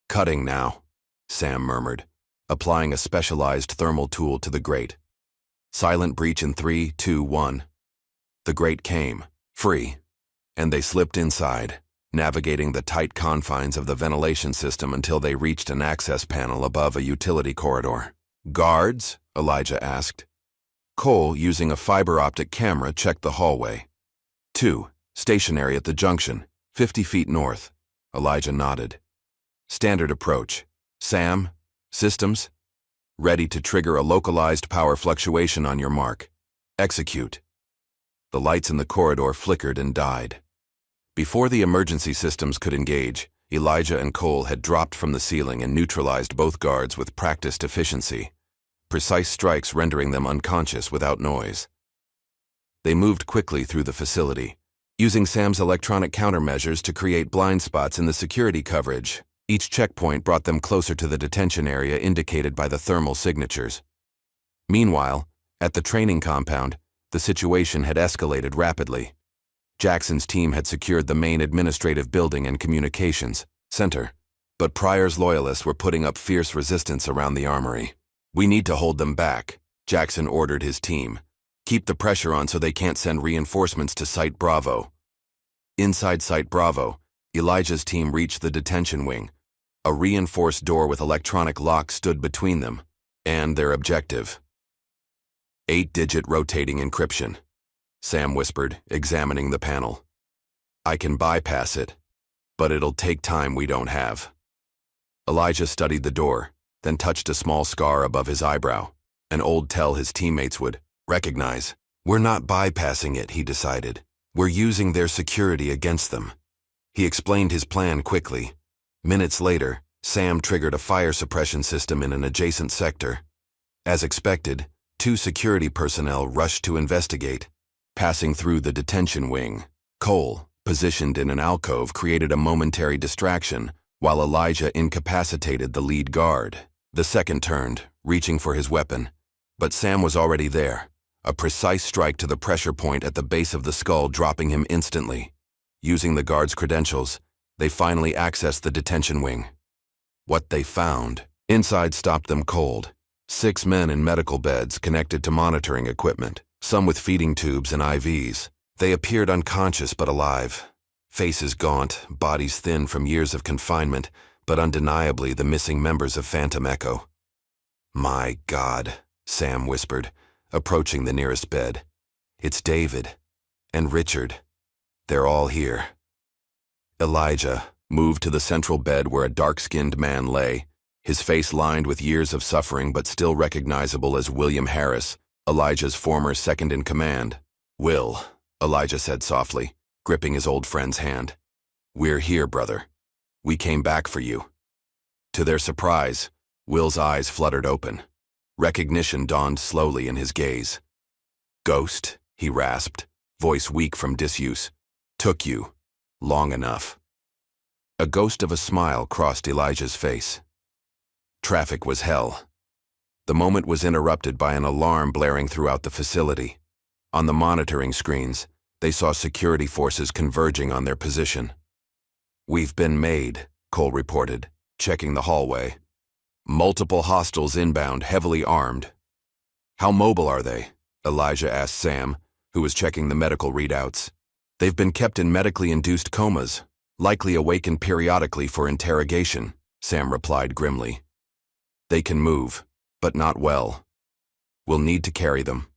"Cutting now," Sam murmured, applying a specialized thermal tool to the grate. "Silent breach in 3, 2, 1. The grate came, free, and they slipped inside, navigating the tight confines of the ventilation system until they reached an access panel above a utility corridor. "Guards?" Elijah asked. Cole, using a fiber optic camera, checked the hallway. 2, stationary at the junction, 50 feet north. Elijah nodded. "Standard approach. Sam, systems? Ready to trigger a localized power fluctuation on your mark. Execute." The lights in the corridor flickered and died. Before the emergency systems could engage, Elijah and Cole had dropped from the ceiling and neutralized both guards with practiced efficiency, precise strikes rendering them unconscious without noise. They moved quickly through the facility, using Sam's electronic countermeasures to create blind spots in the security coverage. Each checkpoint brought them closer to the detention area indicated by the thermal signatures. Meanwhile, at the training compound, the situation had escalated rapidly. Jackson's team had secured the main administrative building and communications center, but Pryor's loyalists were putting up fierce resistance around the armory. "We need to hold them back," Jackson ordered his team. "Keep the pressure on so they can't send reinforcements to Site Bravo." Inside Site Bravo, Elijah's team reached the detention wing. A reinforced door with electronic lock stood between them and their objective. 8-digit rotating encryption, Sam whispered, examining the panel. "I can bypass it, but it'll take time we don't have." Elijah studied the door, then touched a small scar above his eyebrow, an old tell his teammates would recognize. "We're not bypassing it," he decided. "We're using their security against them." He explained his plan quickly. Minutes later, Sam triggered a fire suppression system in an adjacent sector. As expected, 2 security personnel rushed to investigate. Passing through the detention wing, Cole, positioned in an alcove, created a momentary distraction, while Elijah incapacitated the lead guard. The second turned, reaching for his weapon, but Sam was already there, a precise strike to the pressure point at the base of the skull dropping him instantly. Using the guard's credentials, they finally accessed the detention wing. What they found inside stopped them cold. 6 men in medical beds connected to monitoring equipment, some with feeding tubes and IVs. They appeared unconscious but alive. Faces gaunt, bodies thin from years of confinement, but undeniably the missing members of Phantom Echo. "My God," Sam whispered, approaching the nearest bed. "It's David and Richard. They're all here." Elijah moved to the central bed where a dark-skinned man lay, his face lined with years of suffering but still recognizable as William Harris, Elijah's former second-in-command. "Will," Elijah said softly, gripping his old friend's hand. "We're here, brother. We came back for you." To their surprise, Will's eyes fluttered open. Recognition dawned slowly in his gaze. "Ghost," he rasped, voice weak from disuse. "Took you. Long enough." A ghost of a smile crossed Elijah's face. Traffic was hell. The moment was interrupted by an alarm blaring throughout the facility. On the monitoring screens, they saw security forces converging on their position. "We've been made," Cole reported, checking the hallway. "Multiple hostiles inbound, heavily armed." "How mobile are they?" Elijah asked Sam, who was checking the medical readouts. "They've been kept in medically induced comas, likely awakened periodically for interrogation," Sam replied grimly. "They can move, but not well. We'll need to carry them."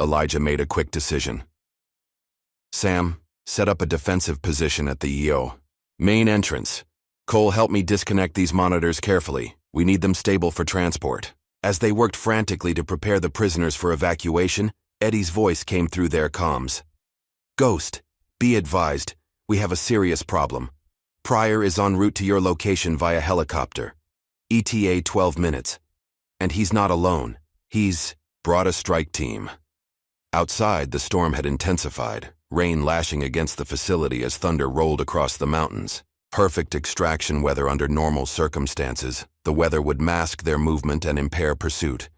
Elijah made a quick decision. "Sam, set up a defensive position at the EO. Main entrance. Cole, help me disconnect these monitors carefully. We need them stable for transport." As they worked frantically to prepare the prisoners for evacuation, Eddie's voice came through their comms. "Ghost, be advised, we have a serious problem. Pryor is en route to your location via helicopter. ETA 12 minutes. And he's not alone. He's brought a strike team." Outside, the storm had intensified, rain lashing against the facility as thunder rolled across the mountains. Perfect extraction weather under normal circumstances, the weather would mask their movement and impair pursuit.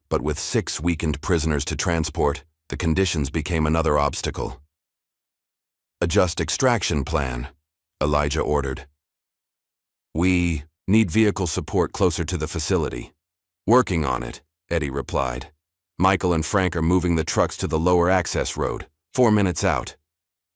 But with 6 weakened prisoners to transport, the conditions became another obstacle. Adjust extraction plan, Elijah ordered. We need vehicle support closer to the facility. Working on it, Eddie replied. Michael and Frank are moving the trucks to the lower access road, 4 minutes out.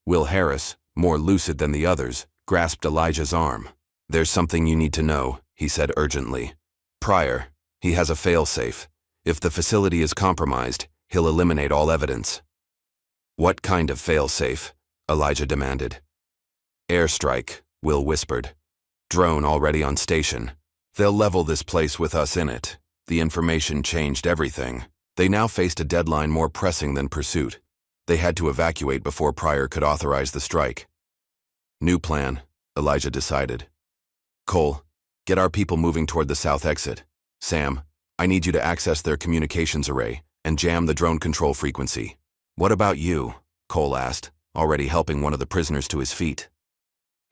Will Harris, more lucid than the others, grasped Elijah's arm. There's something you need to know, he said urgently. Pryor, he has a fail-safe. If the facility is compromised, he'll eliminate all evidence. What kind of fail-safe? Elijah demanded. Airstrike, Will whispered. Drone already on station. They'll level this place with us in it. The information changed everything. They now faced a deadline more pressing than pursuit. They had to evacuate before Pryor could authorize the strike. New plan, Elijah decided. Cole, get our people moving toward the south exit. Sam, I need you to access their communications array and jam the drone control frequency. What about you? Cole asked, already helping one of the prisoners to his feet.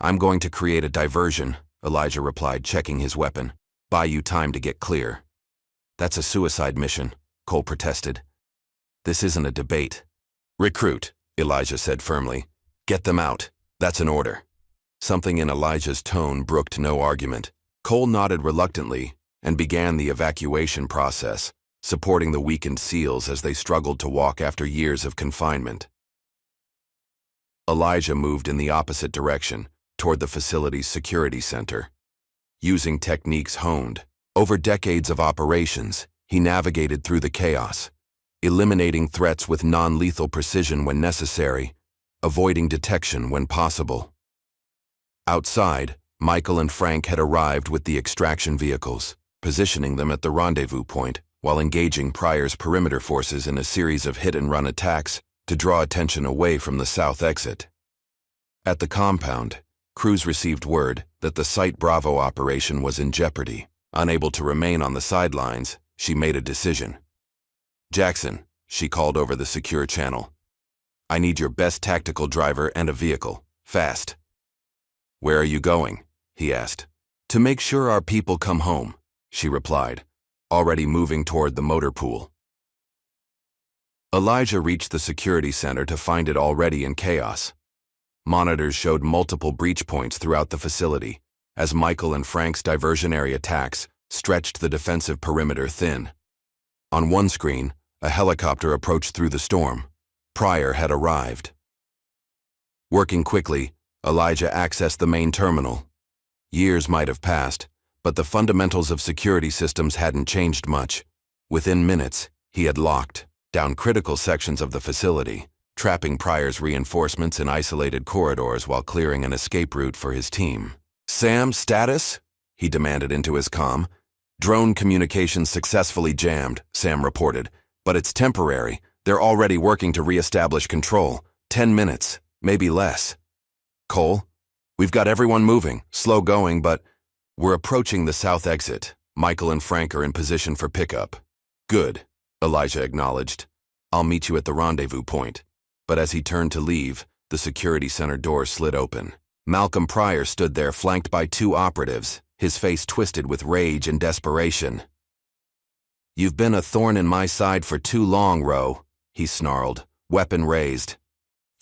I'm going to create a diversion, Elijah replied, checking his weapon. Buy you time to get clear. That's a suicide mission, Cole protested. This isn't a debate. Recruit, Elijah said firmly. Get them out. That's an order. Something in Elijah's tone brooked no argument. Cole nodded reluctantly and began the evacuation process, supporting the weakened SEALs as they struggled to walk after years of confinement. Elijah moved in the opposite direction, toward the facility's security center. Using techniques honed over decades of operations, he navigated through the chaos, eliminating threats with non-lethal precision when necessary, avoiding detection when possible. Outside, Michael and Frank had arrived with the extraction vehicles, positioning them at the rendezvous point while engaging Pryor's perimeter forces in a series of hit-and-run attacks to draw attention away from the south exit. At the compound, crews received word that the Site Bravo operation was in jeopardy. Unable to remain on the sidelines, she made a decision. Jackson, she called over the secure channel. I need your best tactical driver and a vehicle, fast. Where are you going? He asked. To make sure our people come home, she replied, already moving toward the motor pool. Elijah reached the security center to find it already in chaos. Monitors showed multiple breach points throughout the facility, as Michael and Frank's diversionary attacks stretched the defensive perimeter thin. On one screen, a helicopter approached through the storm. Pryor had arrived. Working quickly, Elijah accessed the main terminal. Years might have passed, but the fundamentals of security systems hadn't changed much. Within minutes, he had locked down critical sections of the facility, trapping Pryor's reinforcements in isolated corridors while clearing an escape route for his team. Sam, status? He demanded into his comm. Drone communications successfully jammed, Sam reported, but it's temporary. They're already working to re-establish control. 10 minutes, maybe less. Cole, we've got everyone moving, slow going, but we're approaching the south exit. Michael and Frank are in position for pickup. Good, Elijah acknowledged. I'll meet you at the rendezvous point. But as he turned to leave, the security center door slid open. Malcolm Pryor stood there flanked by 2 operatives, his face twisted with rage and desperation. You've been a thorn in my side for too long, Roe, he snarled, weapon raised.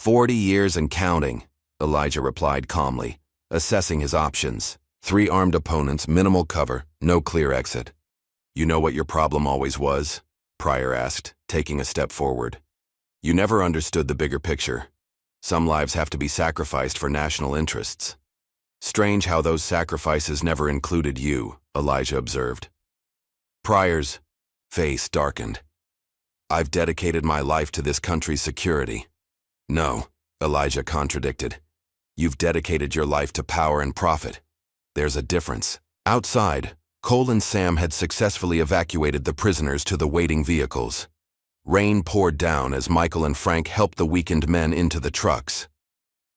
40 years and counting, Elijah replied calmly, assessing his options. 3 armed opponents, minimal cover, no clear exit. You know what your problem always was? Pryor asked, taking a step forward. You never understood the bigger picture. Some lives have to be sacrificed for national interests. Strange how those sacrifices never included you, Elijah observed. Pryor's face darkened. I've dedicated my life to this country's security. No, Elijah contradicted. You've dedicated your life to power and profit. There's a difference. Outside, Cole and Sam had successfully evacuated the prisoners to the waiting vehicles. Rain poured down as Michael and Frank helped the weakened men into the trucks.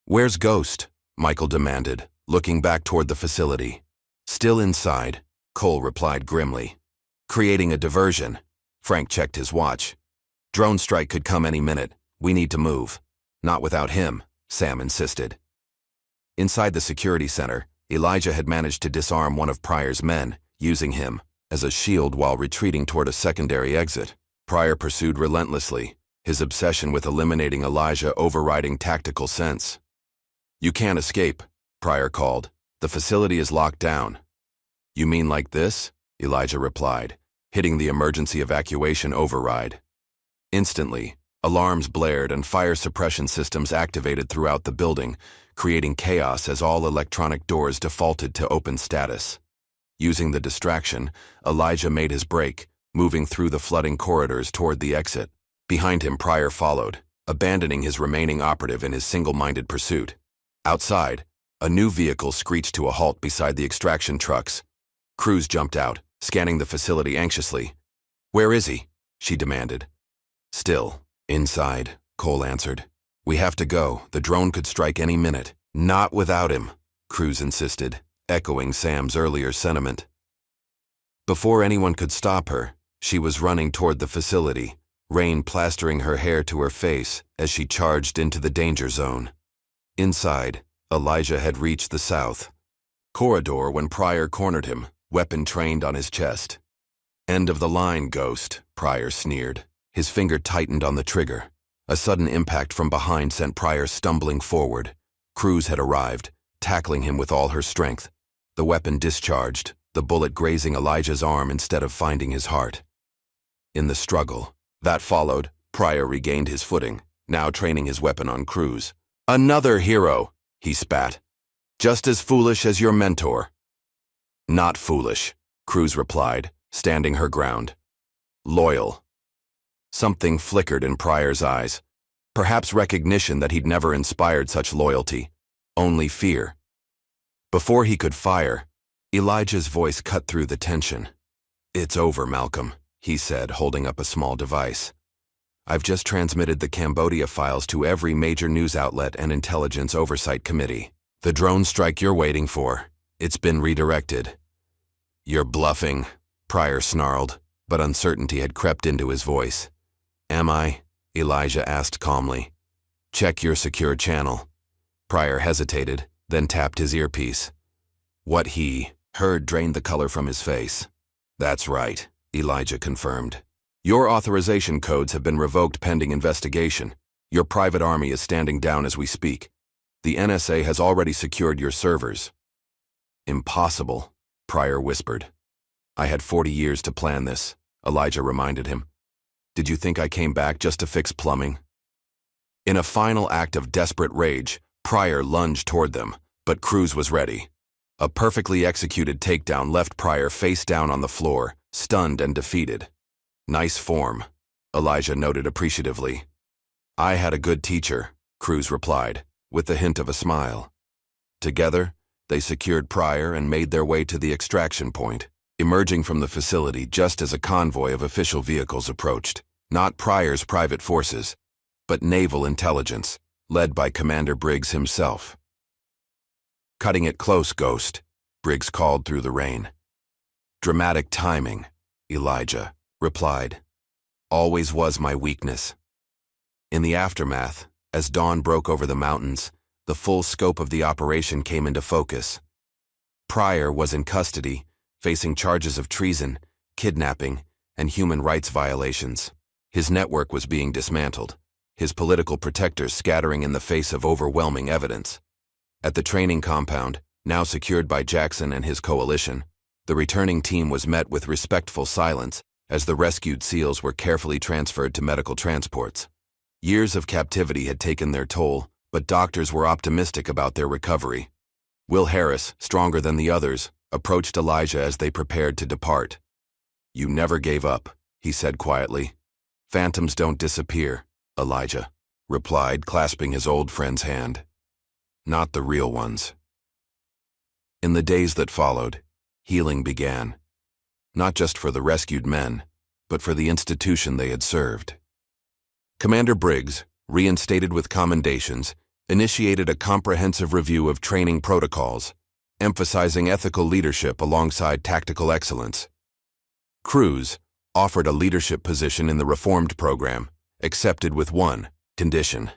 Where's Ghost? Michael demanded, looking back toward the facility. Still inside, Cole replied grimly. Creating a diversion. Frank checked his watch. Drone strike could come any minute. We need to move. Not without him, Sam insisted. Inside the security center, Elijah had managed to disarm one of Pryor's men, using him as a shield while retreating toward a secondary exit. Pryor pursued relentlessly, his obsession with eliminating Elijah overriding tactical sense. You can't escape, Pryor called. The facility is locked down. You mean like this? Elijah replied, hitting the emergency evacuation override. Instantly, alarms blared and fire suppression systems activated throughout the building, creating chaos as all electronic doors defaulted to open status. Using the distraction, Elijah made his break, moving through the flooding corridors toward the exit. Behind him, Pryor followed, abandoning his remaining operative in his single-minded pursuit. Outside, a new vehicle screeched to a halt beside the extraction trucks. Cruz jumped out, scanning the facility anxiously. "Where is he?" she demanded. "Still, inside," Cole answered. "We have to go. The drone could strike any minute." "Not without him," Cruz insisted, echoing Sam's earlier sentiment. Before anyone could stop her, she was running toward the facility, rain plastering her hair to her face as she charged into the danger zone. Inside, Elijah had reached the south corridor when Pryor cornered him, weapon trained on his chest. "End of the line, Ghost," Pryor sneered. His finger tightened on the trigger. A sudden impact from behind sent Pryor stumbling forward. Cruz had arrived, tackling him with all her strength. The weapon discharged, the bullet grazing Elijah's arm instead of finding his heart. In the struggle that followed, Pryor regained his footing, now training his weapon on Cruz. "Another hero," he spat. "Just as foolish as your mentor." "Not foolish," Cruz replied, standing her ground. "Loyal." Something flickered in Pryor's eyes. Perhaps recognition that he'd never inspired such loyalty. Only fear. Before he could fire, Elijah's voice cut through the tension. "It's over, Malcolm," he said, holding up a small device. "I've just transmitted the Cambodia files to every major news outlet and intelligence oversight committee. The drone strike you're waiting for, it's been redirected." "You're bluffing," Pryor snarled, but uncertainty had crept into his voice. "Am I?" Elijah asked calmly. "Check your secure channel." Pryor hesitated, then tapped his earpiece. What he heard drained the color from his face. "That's right," Elijah confirmed. "Your authorization codes have been revoked pending investigation. Your private army is standing down as we speak. The NSA has already secured your servers." "Impossible," Pryor whispered. "I had 40 years to plan this," Elijah reminded him. "Did you think I came back just to fix plumbing?" In a final act of desperate rage, Pryor lunged toward them, but Cruz was ready. A perfectly executed takedown left Pryor face down on the floor, stunned and defeated. "Nice form," Elijah noted appreciatively. "I had a good teacher," Cruz replied, with the hint of a smile. Together, they secured Pryor and made their way to the extraction point, emerging from the facility just as a convoy of official vehicles approached. Not Pryor's private forces, but naval intelligence, led by Commander Briggs himself. "Cutting it close, Ghost," Briggs called through the rain. "Dramatic timing," Elijah replied. "Always was my weakness." In the aftermath, as dawn broke over the mountains, the full scope of the operation came into focus. Pryor was in custody, facing charges of treason, kidnapping, and human rights violations. His network was being dismantled, his political protectors scattering in the face of overwhelming evidence. At the training compound, now secured by Jackson and his coalition, the returning team was met with respectful silence as the rescued SEALs were carefully transferred to medical transports. Years of captivity had taken their toll, but doctors were optimistic about their recovery. Will Harris, stronger than the others, approached Elijah as they prepared to depart. "You never gave up," he said quietly. "Phantoms don't disappear," Elijah replied, clasping his old friend's hand. "Not the real ones." In the days that followed, healing began, not just for the rescued men, but for the institution they had served. Commander Briggs, reinstated with commendations, initiated a comprehensive review of training protocols, emphasizing ethical leadership alongside tactical excellence. Cruz offered a leadership position in the reformed program, accepted with one condition: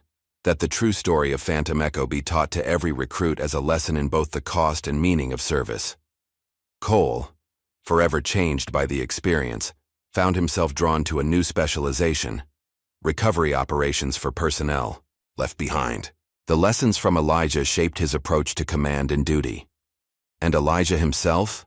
that the true story of Phantom Echo be taught to every recruit as a lesson in both the cost and meaning of service. Cole, forever changed by the experience, found himself drawn to a new specialization: recovery operations for personnel left behind. The lessons from Elijah shaped his approach to command and duty. And Elijah himself?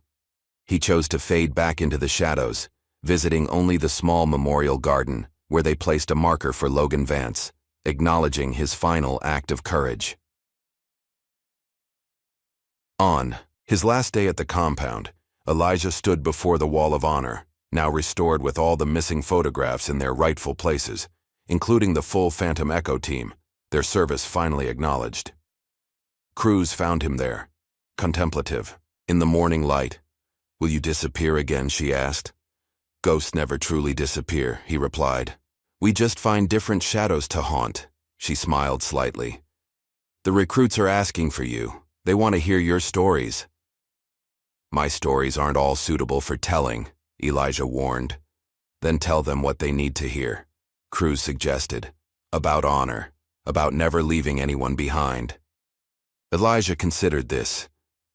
He chose to fade back into the shadows, visiting only the small memorial garden, where they placed a marker for Logan Vance, acknowledging his final act of courage. On his last day at the compound, Elijah stood before the Wall of Honor, now restored with all the missing photographs in their rightful places, including the full Phantom Echo team, their service finally acknowledged. Cruz found him there, contemplative, in the morning light. "Will you disappear again?" she asked. "Ghosts never truly disappear," he replied. "We just find different shadows to haunt," she smiled slightly. "The recruits are asking for you. They want to hear your stories." "My stories aren't all suitable for telling," Elijah warned. "Then tell them what they need to hear," Cruz suggested. "About honor, about never leaving anyone behind." Elijah considered this,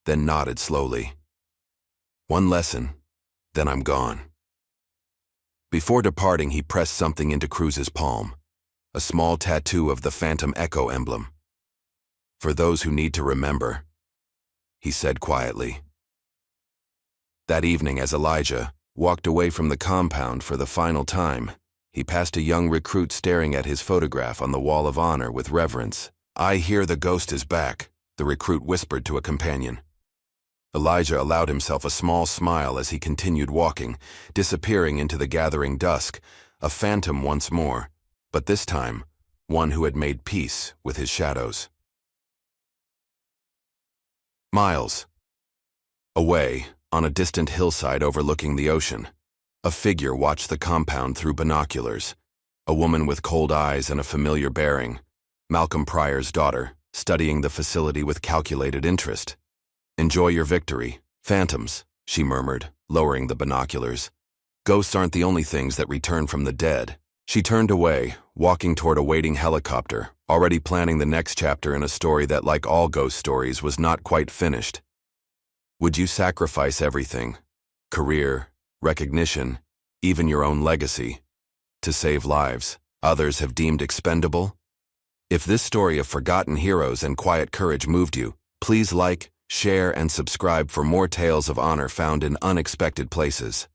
then nodded slowly. "One lesson, then I'm gone." Before departing, he pressed something into Cruz's palm, a small tattoo of the Phantom Echo emblem. "For those who need to remember," he said quietly. That evening, as Elijah walked away from the compound for the final time, he passed a young recruit staring at his photograph on the Wall of Honor with reverence. "I hear the ghost is back," the recruit whispered to a companion. Elijah allowed himself a small smile as he continued walking, disappearing into the gathering dusk, a phantom once more, but this time, one who had made peace with his shadows. Miles away, on a distant hillside overlooking the ocean, a figure watched the compound through binoculars, a woman with cold eyes and a familiar bearing, Malcolm Pryor's daughter, studying the facility with calculated interest. "Enjoy your victory, phantoms," she murmured, lowering the binoculars. "Ghosts aren't the only things that return from the dead." She turned away, walking toward a waiting helicopter, already planning the next chapter in a story that, like all ghost stories, was not quite finished. Would you sacrifice everything, career, recognition, even your own legacy, to save lives others have deemed expendable? If this story of forgotten heroes and quiet courage moved you, please like, share, and subscribe for more tales of honor found in unexpected places.